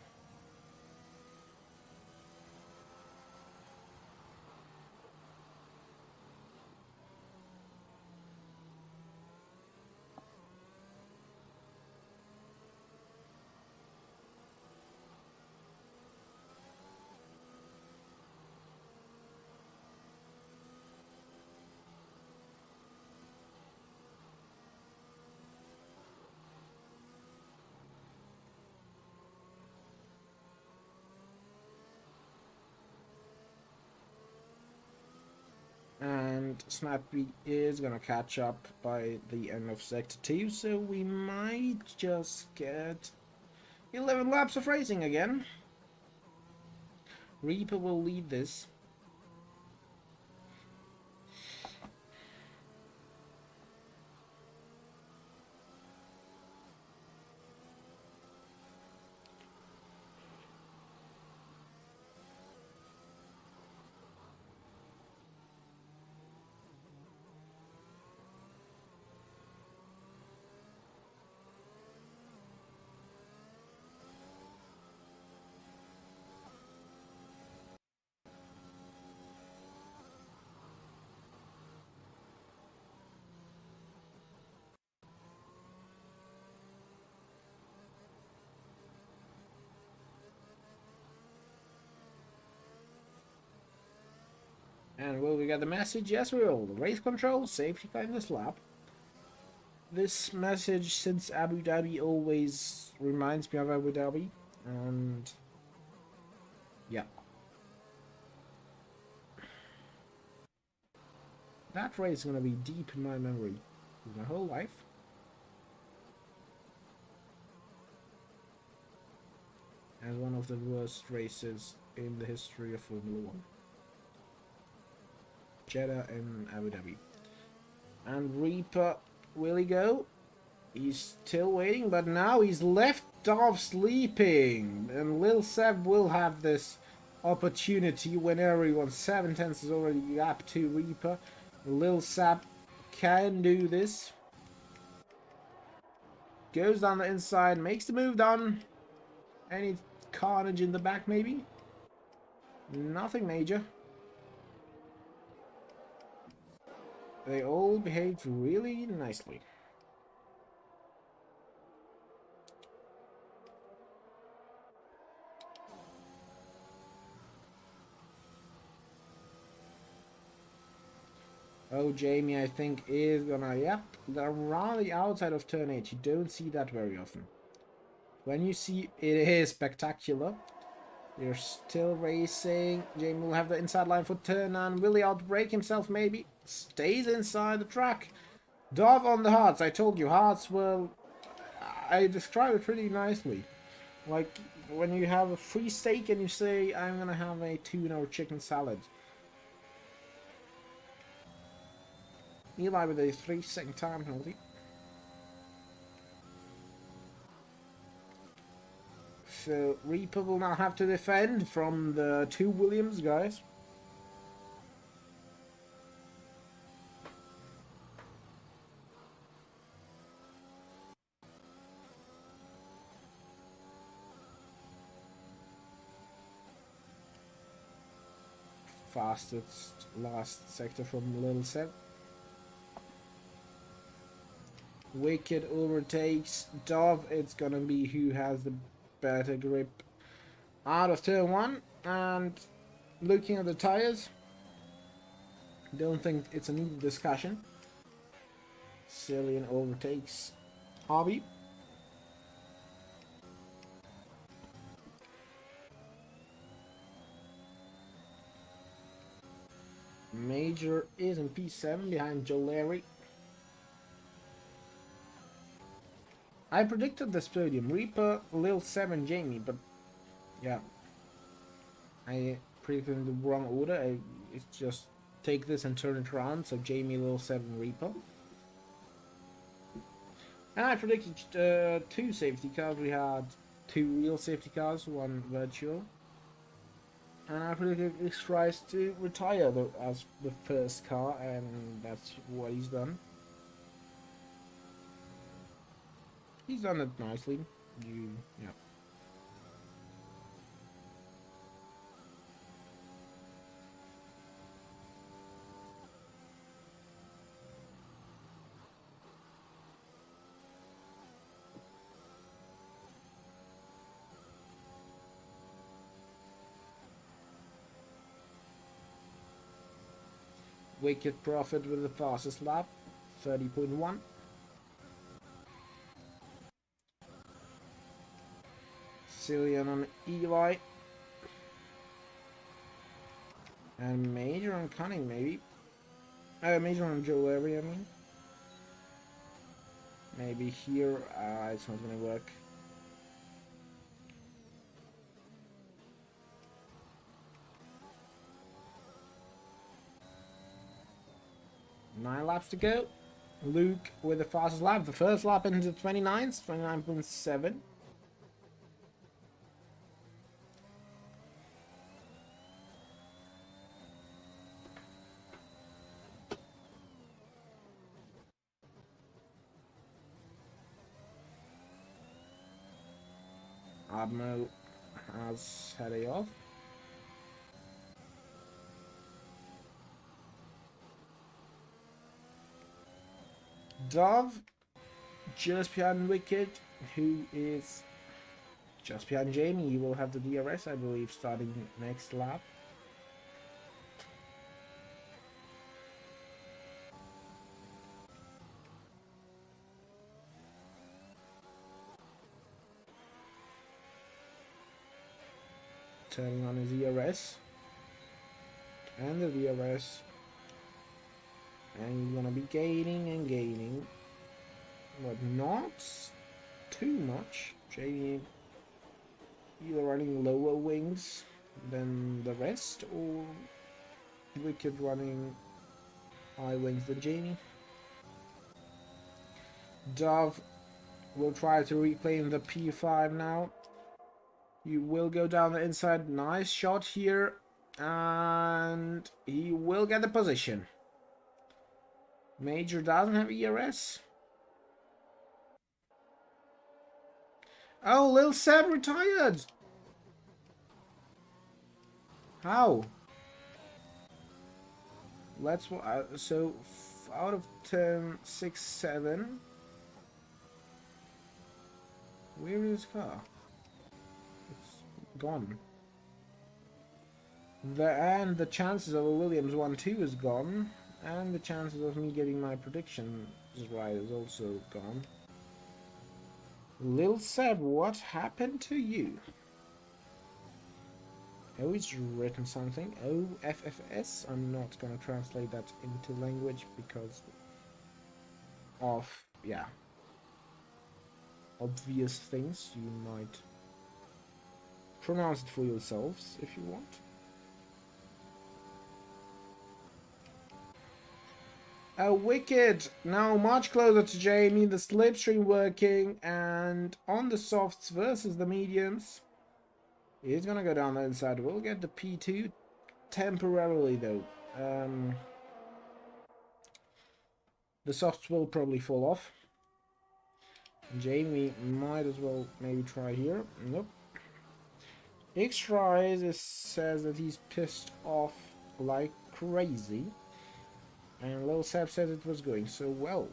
And Snappy is gonna catch up by the end of Sector 2, so we might just get 11 laps of racing again. Reaper will lead this. And will we get the message? Yes, we will. Race control, safety car in this lap. this message, since Abu Dhabi always reminds me of Abu Dhabi, and yeah, that race is gonna be deep in my memory for my whole life. As one of the worst races in the history of Formula One. Jeddah and Abu Dhabi. And Reaper, will he go? He's still waiting, but now he's left off sleeping. And Lil Seb will have this opportunity when everyone 7/10 is already up to Reaper. Lil Seb can do this. Goes down the inside, makes the move down. Any carnage in the back, maybe? Nothing major. They all behaved really nicely. Oh, Jamie, I think, is gonna... Yep, around the outside of turn 8. You don't see that very often. When you see it is spectacular. They're still racing. Jamie will have the inside line for turn 9. Will he outbrake himself, maybe? Stays inside the track. Dove on the hearts. I told you, hearts will... I described it pretty nicely. Like, when you have a free steak and you say, I'm gonna have a tuna or chicken salad. Eli with a 3-second time penalty. So Reaper will now have to defend from the 2 Williams guys. Fastest last sector from Little Seb. Wicked overtakes Dove. It's gonna be who has the better grip out of turn 1. And looking at the tires, don't think it's a needed discussion. Cillian overtakes Hobby. Major is in P7 behind Joe Larry. I predicted this podium. Reaper, Lil 7, Jamie, but yeah. I predicted in the wrong order. It's just take this and turn it around. So Jamie, Lil 7, Reaper. And I predicted 2 safety cars. We had 2 real safety cars, 1 virtual. And I predicted X tries to retire as the first car, and that's what he's done. He's done it nicely. Yeah. Wicked Profit with the fastest lap, 30.1. Cillian on Eli. And Major on Cunning, maybe. Major on Joe Larry, I mean. Maybe here, it's not gonna work. Nine laps to go. Luke with the fastest lap. The first lap into the 29s, 29.7. Admo has had a off. Dove just behind Wicked, who is just behind Jamie. He will have the DRS, I believe, starting next lap. turning on his ERS and the DRS, and he's gonna be gaining and gaining, but not too much. Jamie either running lower wings than the rest, or Wicked running high wings than Jamie. Dove will try to reclaim the P5 now. He will go down the inside. Nice shot here. And he will get the position. Major doesn't have ERS. Oh, Lil Seb retired. How? Let's so out of 10, 6, 7. Where is his car? It's gone. And the chances of a Williams 1-2 is gone, and the chances of me getting my predictions right is also gone. Lil Seb, what happened to you? Oh, he's written something. OFFS. I'm not gonna translate that into language because of, yeah, obvious things. You might pronounce it for yourselves if you want. Wicked! Now much closer to Jamie, the slipstream working, and on the softs versus the mediums. He's gonna go down the inside. We'll get the P2 temporarily though. The softs will probably fall off. Jamie might as well maybe try here. Nope. X-Rise says that he's pissed off like crazy. And Lil Seb said it was going so well.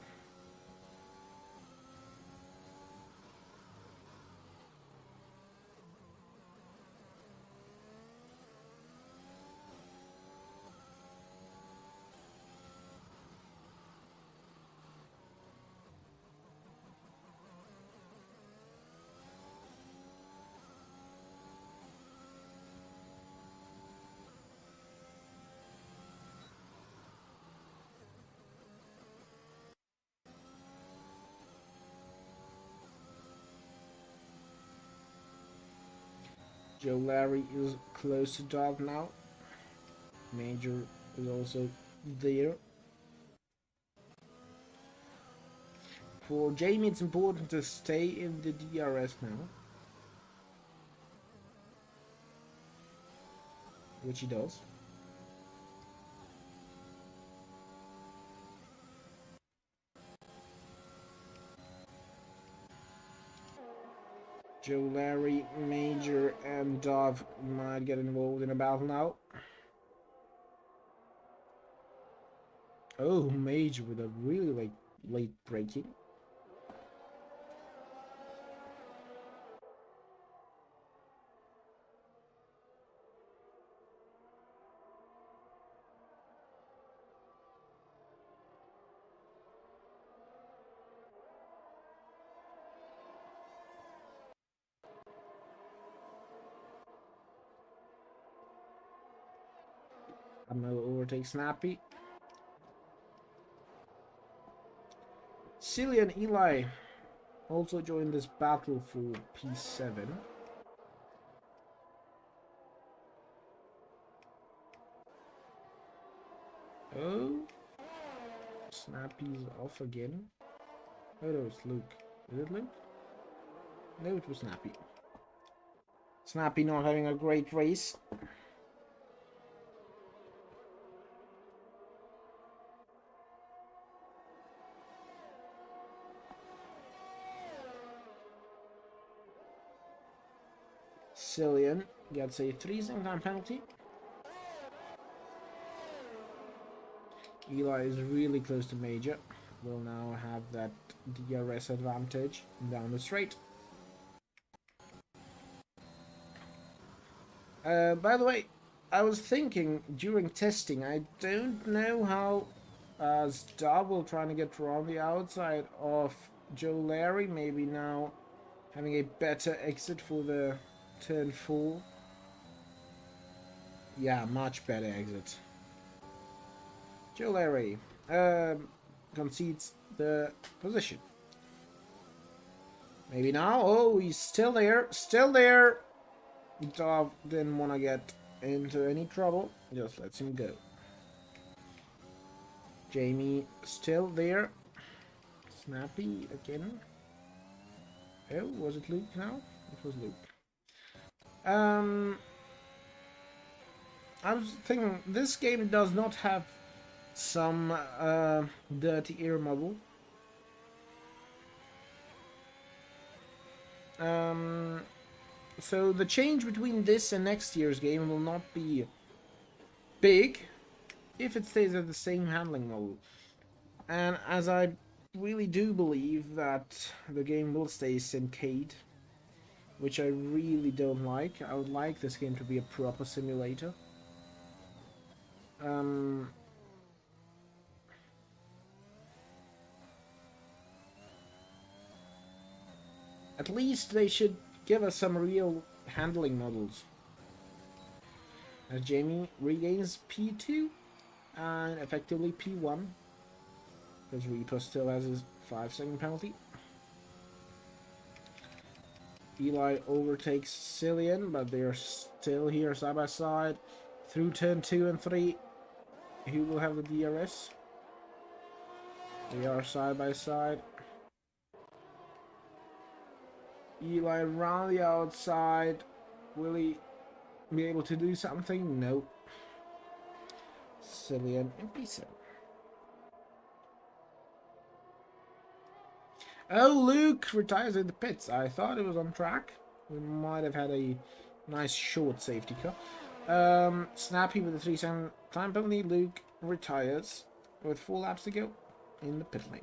Joe Larry is close to Dove now. Major is also there. For Jamie, it's important to stay in the DRS now, which he does. Joe Larry, Major, and Dove might get involved in a battle now. Oh, Major with a really late braking. I'm gonna overtake Snappy. Cillian and Eli also joined this battle for P7. Oh, Snappy's off again. Oh no, it's Luke. Is it Luke? No, it was Snappy. Snappy not having a great race. Cillian gets a 3-second time penalty. Eli is really close to Major. Will now have that DRS advantage down the straight. By the way, I was thinking during testing, I don't know how as Double trying to get around the outside of Joe Larry, maybe now having a better exit for the turn 4. Yeah, much better exit. Joe Larry concedes the position. Maybe now. Oh, he's still there. Still there. Dov didn't want to get into any trouble. Just lets him go. Jamie still there. Snappy again. Oh, was it Luke now? It was Luke. I was thinking this game does not have some dirty air model. So the change between this and next year's game will not be big if it stays at the same handling model. And as I really do believe that the game will stay syncade, which I really don't like. I would like this game to be a proper simulator. At least they should give us some real handling models. As Jamie regains P2 and effectively P1, because Reaper still has his 5-second penalty. Eli overtakes Cillian, but they're still here side by side through turn 2 and 3. Who will have the DRS? They are side by side. Eli around the outside. Will he be able to do something? No. Cillian in P7. Oh, Luke retires in the pits. I thought it was on track. We might have had a nice short safety car. Snappy with a 3-second time penalty. Luke retires with 4 laps to go in the pit lane.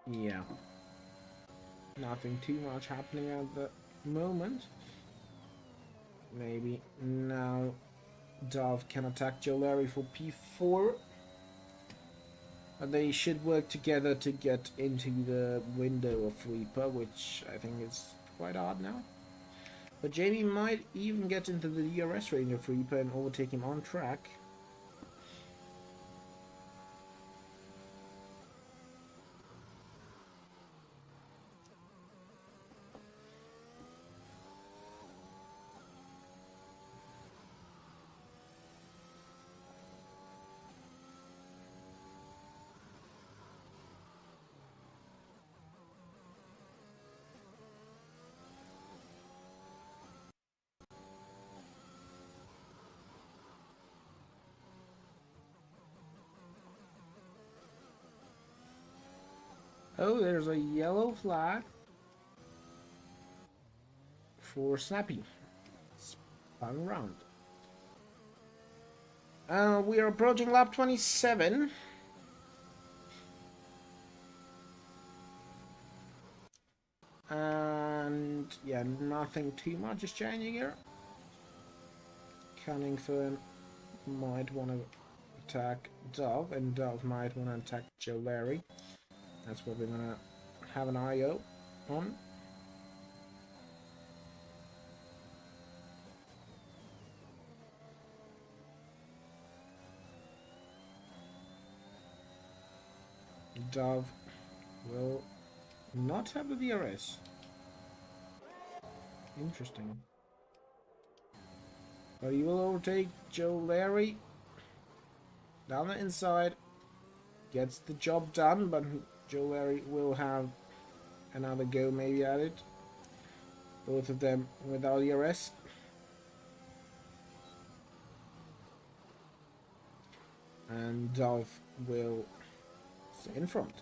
Yeah. Nothing too much happening at the moment. Maybe now Dove can attack Joe Larry for P4. But they should work together to get into the window of Reaper, which I think is quite hard now. But Jamie might even get into the DRS range of Reaper and overtake him on track. Oh, there's a yellow flag for Snappy. Spun around. We are approaching lap 27. And yeah, nothing too much is changing here. Cunnington might want to attack Dove, and Dove might want to attack Joe Larry. That's what we're gonna have an eye on. Dove will not have the DRS. Interesting. But he will overtake Joe Larry down the inside. Gets the job done, but Joe Larry will have another go maybe at it. Both of them without DRS. And Dove will stay in front.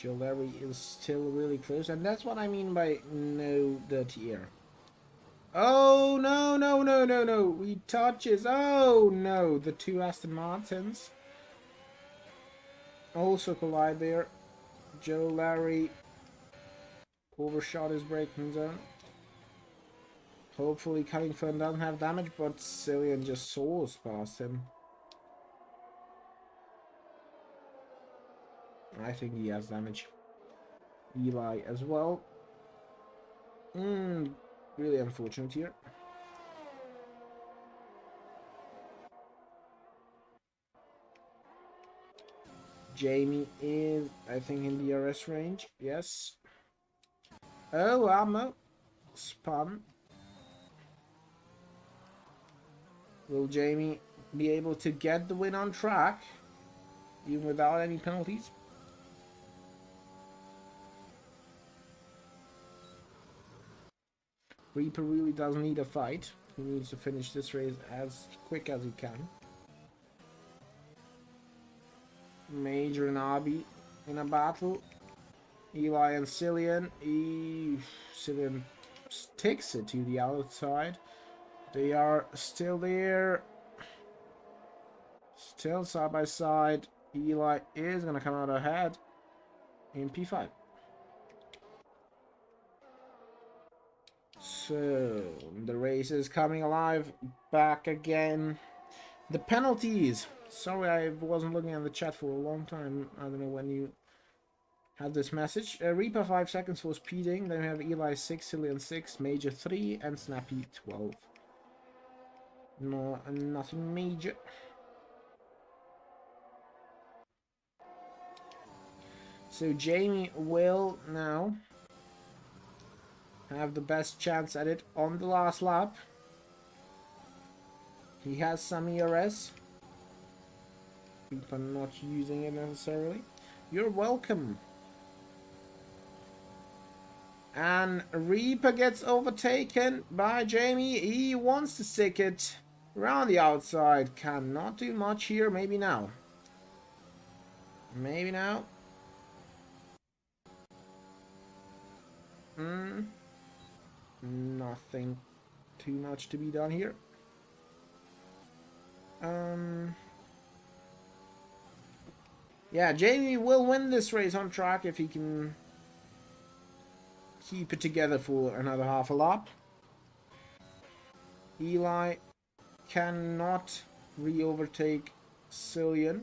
Joe Larry is still really close, and that's what I mean by no dirty air. Oh, no, no, no, no, no. He touches. Oh, no. The two Aston Martins also collide there. Joe Larry overshot his braking zone. Hopefully Cunnington doesn't have damage, but Cillian just soars past him. I think he has damage. Eli as well. Really unfortunate here. Jamie is, I think, in the RS range. Yes. Oh, ammo. Spun. Will Jamie be able to get the win on track, even without any penalties? Reaper really does need a fight. He needs to finish this race as quick as he can. Major and Abi in a battle. Eli and Cillian. Cillian takes it to the outside. They are still there. Still side by side. Eli is going to come out ahead in P5. So, the race is coming alive. Back again. The penalties. Sorry, I wasn't looking at the chat for a long time. I don't know when you had this message. Reaper 5 seconds for speeding. Then we have Eli 6, Cillian 6, Major 3, and Snappy 12. No, nothing major. So Jamie will now have the best chance at it on the last lap. He has some ERS. Reaper not using it necessarily. You're welcome. And Reaper gets overtaken by Jamie. He wants to stick it around the outside. Cannot do much here. Maybe now. Maybe now. Nothing too much to be done here. Yeah, Jamie will win this race on track if he can keep it together for another half a lap. Eli cannot re-overtake Cillian.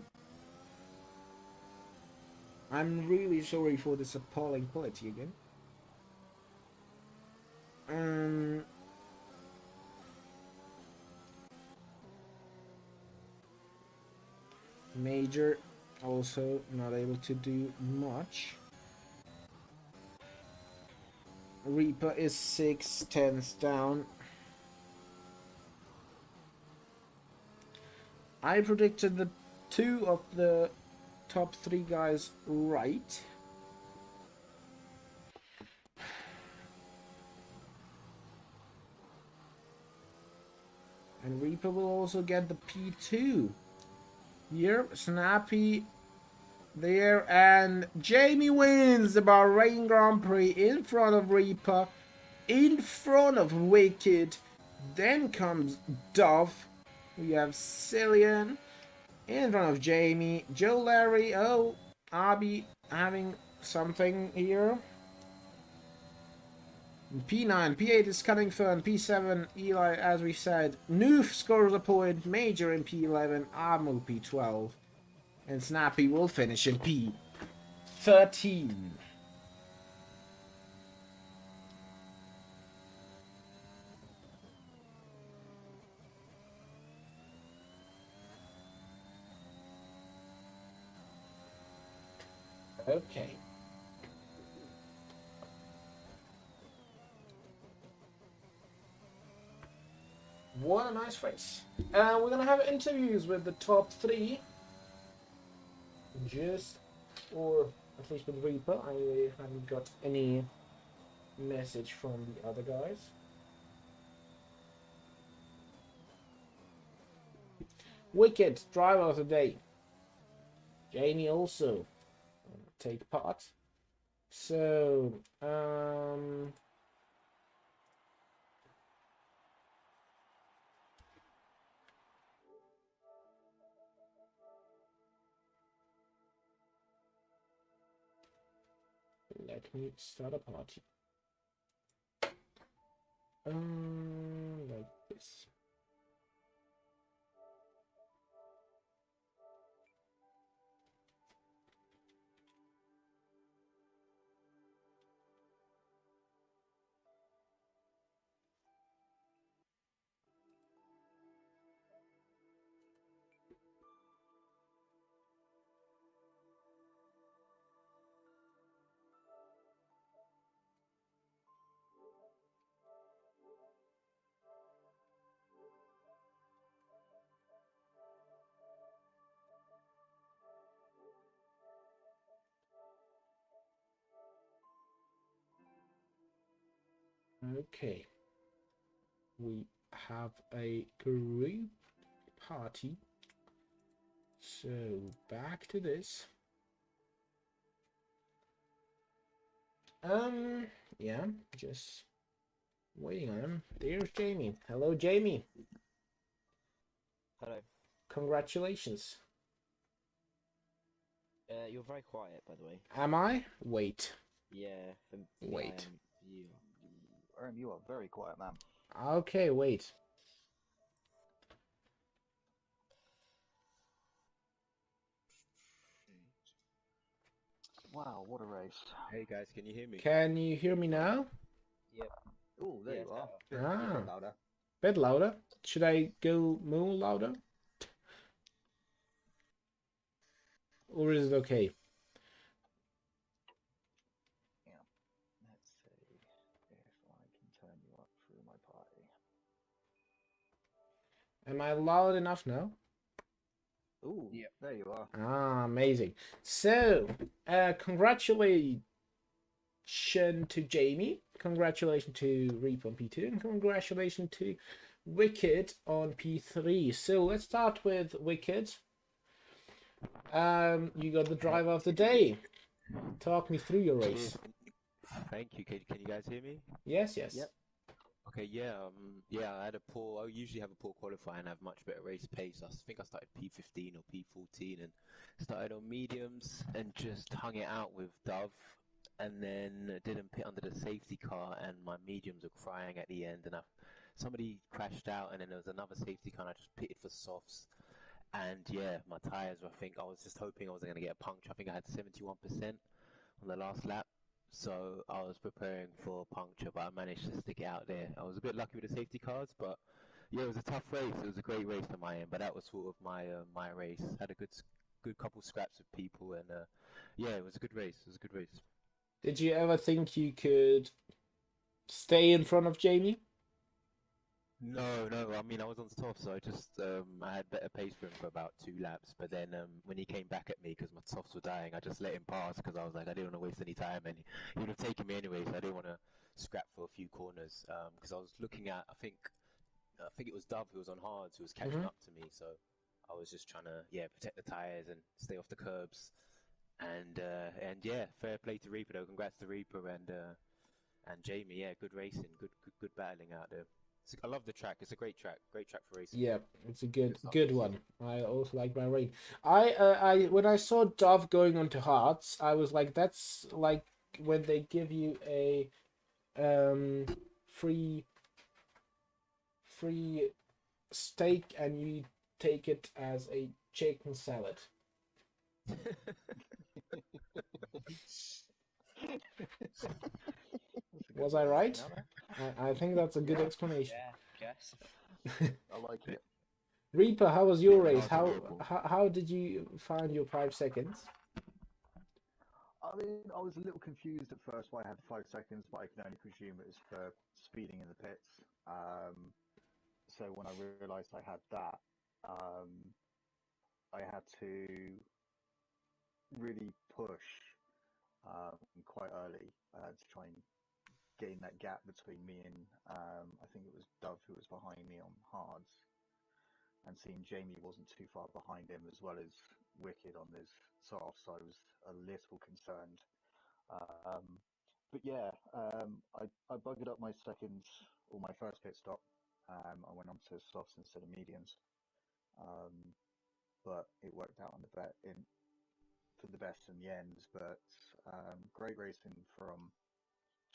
I'm really sorry for this appalling quality again. Major also not able to do much. Reaper is 6/10 down. I predicted the 2 of the top 3 guys right. And Reaper will also get the P2. Here, Snappy there, and Jamie wins the Bahrain Grand Prix in front of Reaper, in front of Wicked. Then comes Dove. We have Cillian in front of Jamie. Joe Larry, oh, Abi having something here. P9, P8 is Cunnington, P7, Eli, as we said. Noof scores a point, Major in P11, Armo P12. And Snappy will finish in P13. Okay. What a nice race. And we're gonna have interviews with the top 3. Or at least with Reaper. I haven't got any message from the other guys. Wicked, driver of the day. Jamie also take part. So, let me start a party. Like this. Okay. We have a group party. So back to this. Yeah, just waiting on him. There's Jamie. Hello, Jamie. Hello. Congratulations. You're very quiet, by the way. Am I? Wait. Yeah, for Wait. you. You are very quiet, man. Okay, wait. Wow, what a race. Hey guys, can you hear me? Can you hear me now? Yep. Oh, there Yeah, you are. Ah. Bit louder. Bit louder. Should I go more louder? Or is it okay? Yeah. Let's see if I can turn you up through my party. Am I loud enough now? Oh, Yep. there you are. Ah, amazing. So, congratulations to Jamie. Congratulations to Reap on P2. And congratulations to Wicked on P3. So, let's start with Wicked. You got the driver of the day. Talk me through your race. Thank you. Can you guys hear me? Yes, yes. Yep. Okay, yeah, I usually have a poor qualifying and have much better race pace. I think I started P15 or P14 and started on mediums and just hung it out with Dove and then didn't pit under the safety car and my mediums were crying at the end and somebody crashed out and then there was another safety car and I just pitted for softs. And yeah, my tyres, I was just hoping I wasn't going to get a puncture. I think I had 71% on the last lap. So I was preparing for a puncture, but I managed to stick it out there. I was a bit lucky with the safety cars, but yeah, it was a tough race. It was a great race on my end, but that was sort of my race. Had a good couple scraps with people, and yeah, it was a good race. It was a good race. Did you ever think you could stay in front of Jamie? No, no. I mean, I was on top, so I had better pace for him for about 2 laps. But then when he came back at me because my softs were dying, I just let him pass because I was like, I didn't want to waste any time, and he would have taken me anyway. So I didn't want to scrap for a few corners because I was looking at, I think it was Dove who was on hards who was catching up to me. So I was just trying to protect the tires and stay off the curbs. And yeah, fair play to Reaper though. Congrats to Reaper and Jamie. Yeah, good racing, good battling out there. I love the track. It's a great track for racing. Yeah, it's a Good stuff. good one. I also like Bahrain. I when I saw Dove going onto Hearts, I was like, that's like when they give you a free steak and you take it as a chicken salad. Was I right? I think that's a good explanation. Yeah, guess. I like it. Reaper, how was your race? That's horrible. How did you find your 5 seconds? I mean, I was a little confused at first why I had 5 seconds, but I can only presume it was for speeding in the pits. So when I realised I had that, I had to really push quite early to try and gain that gap between me and I think it was Dove who was behind me on hards, and seeing Jamie wasn't too far behind him as well as Wicked on his soft, so I was a little concerned. Um, but yeah, I buggered up my second or my first pit stop. I went on to softs instead of mediums, um, but it worked out on the bet in for the best in the end. But great racing from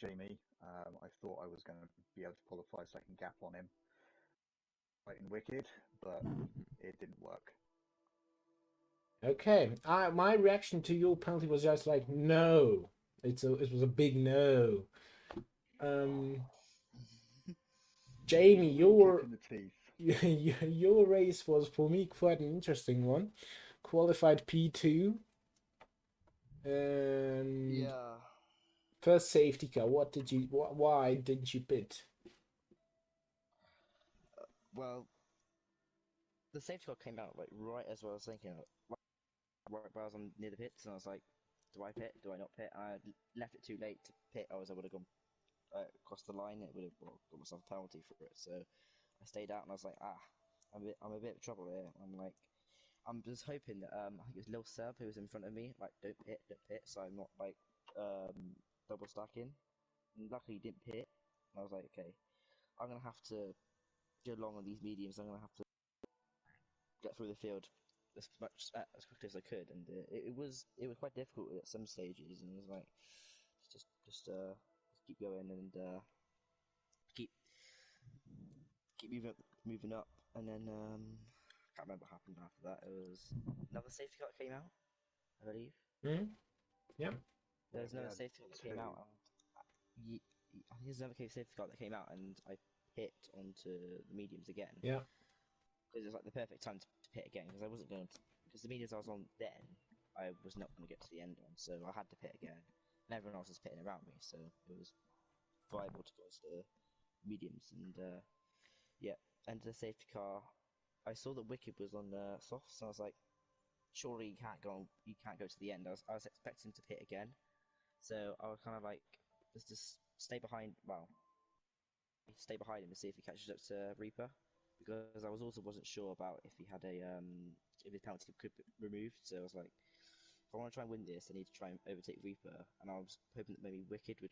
Jamie. I thought I was going to be able to pull a 5 second gap on him, right in Wicked, but it didn't work. Okay, my reaction to your penalty was just like no. It was a big no. Um, Jamie, Little kick your in the teeth. your race was for me quite an interesting one. Qualified P2 and Yeah. first safety car. Why didn't you pit? Well, the safety car came out like right as I was thinking, right where I was on near the pits, and I was like, do I pit? Do I not pit? And I left it too late to pit. I would have gone across the line. It would have got myself a penalty for it. So I stayed out, and I was like, I'm a bit of trouble here. I'm just hoping that I think it was Lil Seb who was in front of me, like don't pit, so I'm not like double stacking. And luckily he didn't pit, and I was like, okay, I'm gonna have to go along on these mediums. I'm gonna have to get through the field as quickly as I could, and it was quite difficult at some stages, and it was like just keep going and keep keep moving up, and then can't remember what happened after that. It was another safety car that came out, I believe. Hmm? Yeah. There Yeah, was we another had safety car that came two. out, and I think there's another safety car that came out, and I hit onto the mediums again Yeah. because it was like the perfect time to pit again because I wasn't going to because the mediums I was on then I was not going to get to the end on, so I had to pit again, and everyone else was pitting around me, so it was viable to go to the mediums, and yeah, enter the safety car. I saw that Wicked was on the softs, and I was like, surely you can't go to the end. I was expecting to pit again, so I was kind of like, just stay behind. Well, stay behind him and see if he catches up to Reaper, because I was also wasn't sure about if he had a if his penalty could be removed. So I was like, if I want to try and win this, I need to try and overtake Reaper, and I was hoping that maybe Wicked would,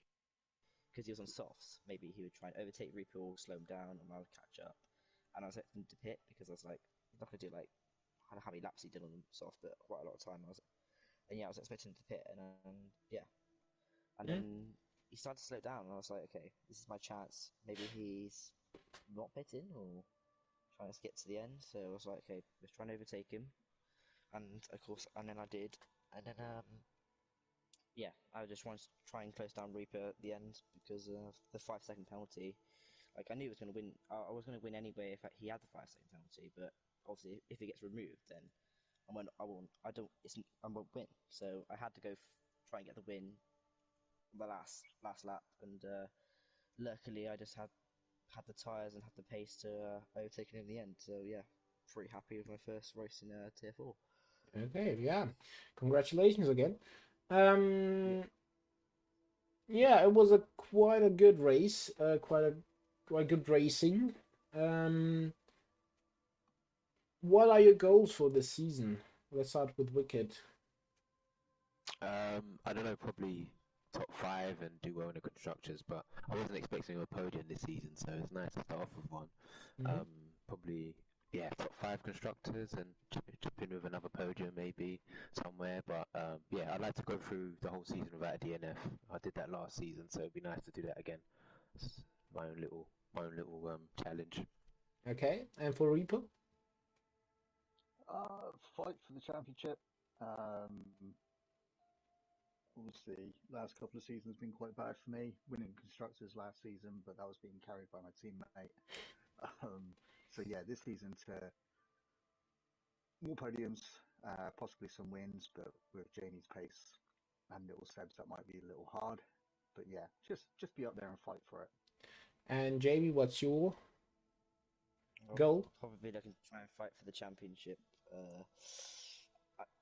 because he was on softs, maybe he would try and overtake Reaper or slow him down, and I would catch up. And I was expecting to pit because I was like, he's not gonna do like I don't know how many laps he did on them soft, but quite a lot of time. I was expecting him to pit, and yeah, and Hmm? then he started to slow down, and I was like, okay, this is my chance. Maybe he's not pitting or trying to get to the end. So I was like, okay, let's try and overtake him, and of course, and then I did, and then yeah, I just wanted to try and close down Reaper at the end because of the 5 second penalty. Like I knew he was going to win. I was going to win anyway if he had the 5 second penalty, but obviously if it gets removed, then I won't. I won't win. So I had to go try and get the win the last lap, and luckily I just had the tyres and had the pace to overtake him in the end. So yeah, pretty happy with my first race in Tier 4. Okay. Yeah. Congratulations again. Yeah. Yeah, it was a quite a good race. Quite good racing. Um, what are your goals for this season? Let's start with Wicked. I don't know, probably top five and do well in the constructors, but I wasn't expecting a podium this season, so it's nice to start off with one. Hmm. Probably, yeah, top five constructors and chip in with another podium maybe somewhere. But yeah, I'd like to go through the whole season without a DNF. I did that last season, so it'd be nice to do that again. It's my own little challenge. Okay, and for Reaper? Fight for the championship. Obviously, last couple of seasons been quite bad for me. Winning constructors last season, but that was being carried by my teammate. So yeah, this season to more podiums, possibly some wins, but with Jamie's pace and little Seb's, that might be a little hard. But yeah, just be up there and fight for it. And Jamie, what's your I'll goal? probably looking to try and fight for the championship.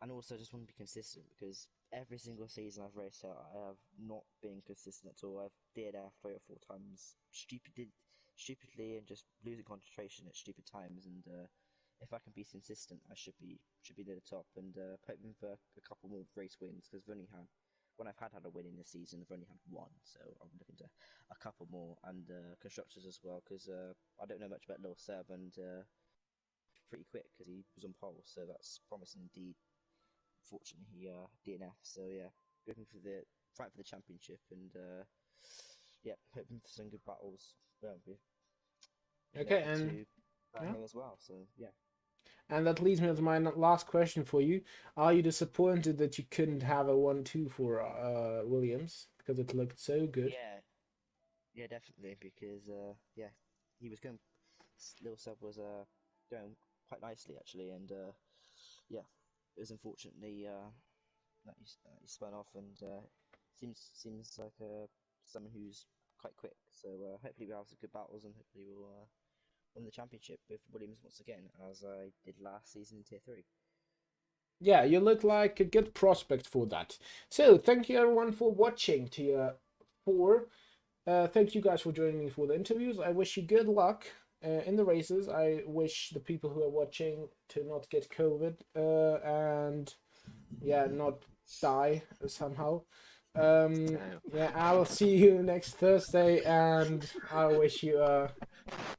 And also just want to be consistent because every single season I've raced out, I have not been consistent at all. I've DNF 3 or 4 times stupidly and just losing concentration at stupid times. And if I can be consistent, I should be near the top and hoping for a couple more race wins because I've only had when I've had a win in the season, I've only had one, so I'm looking to a couple more, and constructors as well, because I don't know much about Lil Seb, and pretty quick because he was on pole, so that's promising indeed. Unfortunately, he DNF, so yeah, looking for the fight for the championship, and yeah, hoping for some good battles. Okay, and to Bahrain as well. So yeah. And that leads me to my last question for you. Are you disappointed that you couldn't have a 1-2 for Williams? Because it looked so good. Yeah, definitely. Because yeah, he was going. Little Sub was going quite nicely actually, and yeah, it was unfortunately that he spun off, and seems like someone who's quite quick. So hopefully we'll have some good battles, and hopefully we'll win the championship with Williams once again, as I did last season in Tier 3. Yeah, you look like a good prospect for that. So, thank you everyone for watching Tier 4. Thank you guys for joining me for the interviews. I wish you good luck in the races. I wish the people who are watching to not get COVID and yeah, not die somehow. Yeah, I'll see you next Thursday, and I wish you a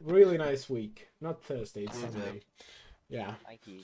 really nice week. Not Thursday, it's Sunday. Yeah. Thank you.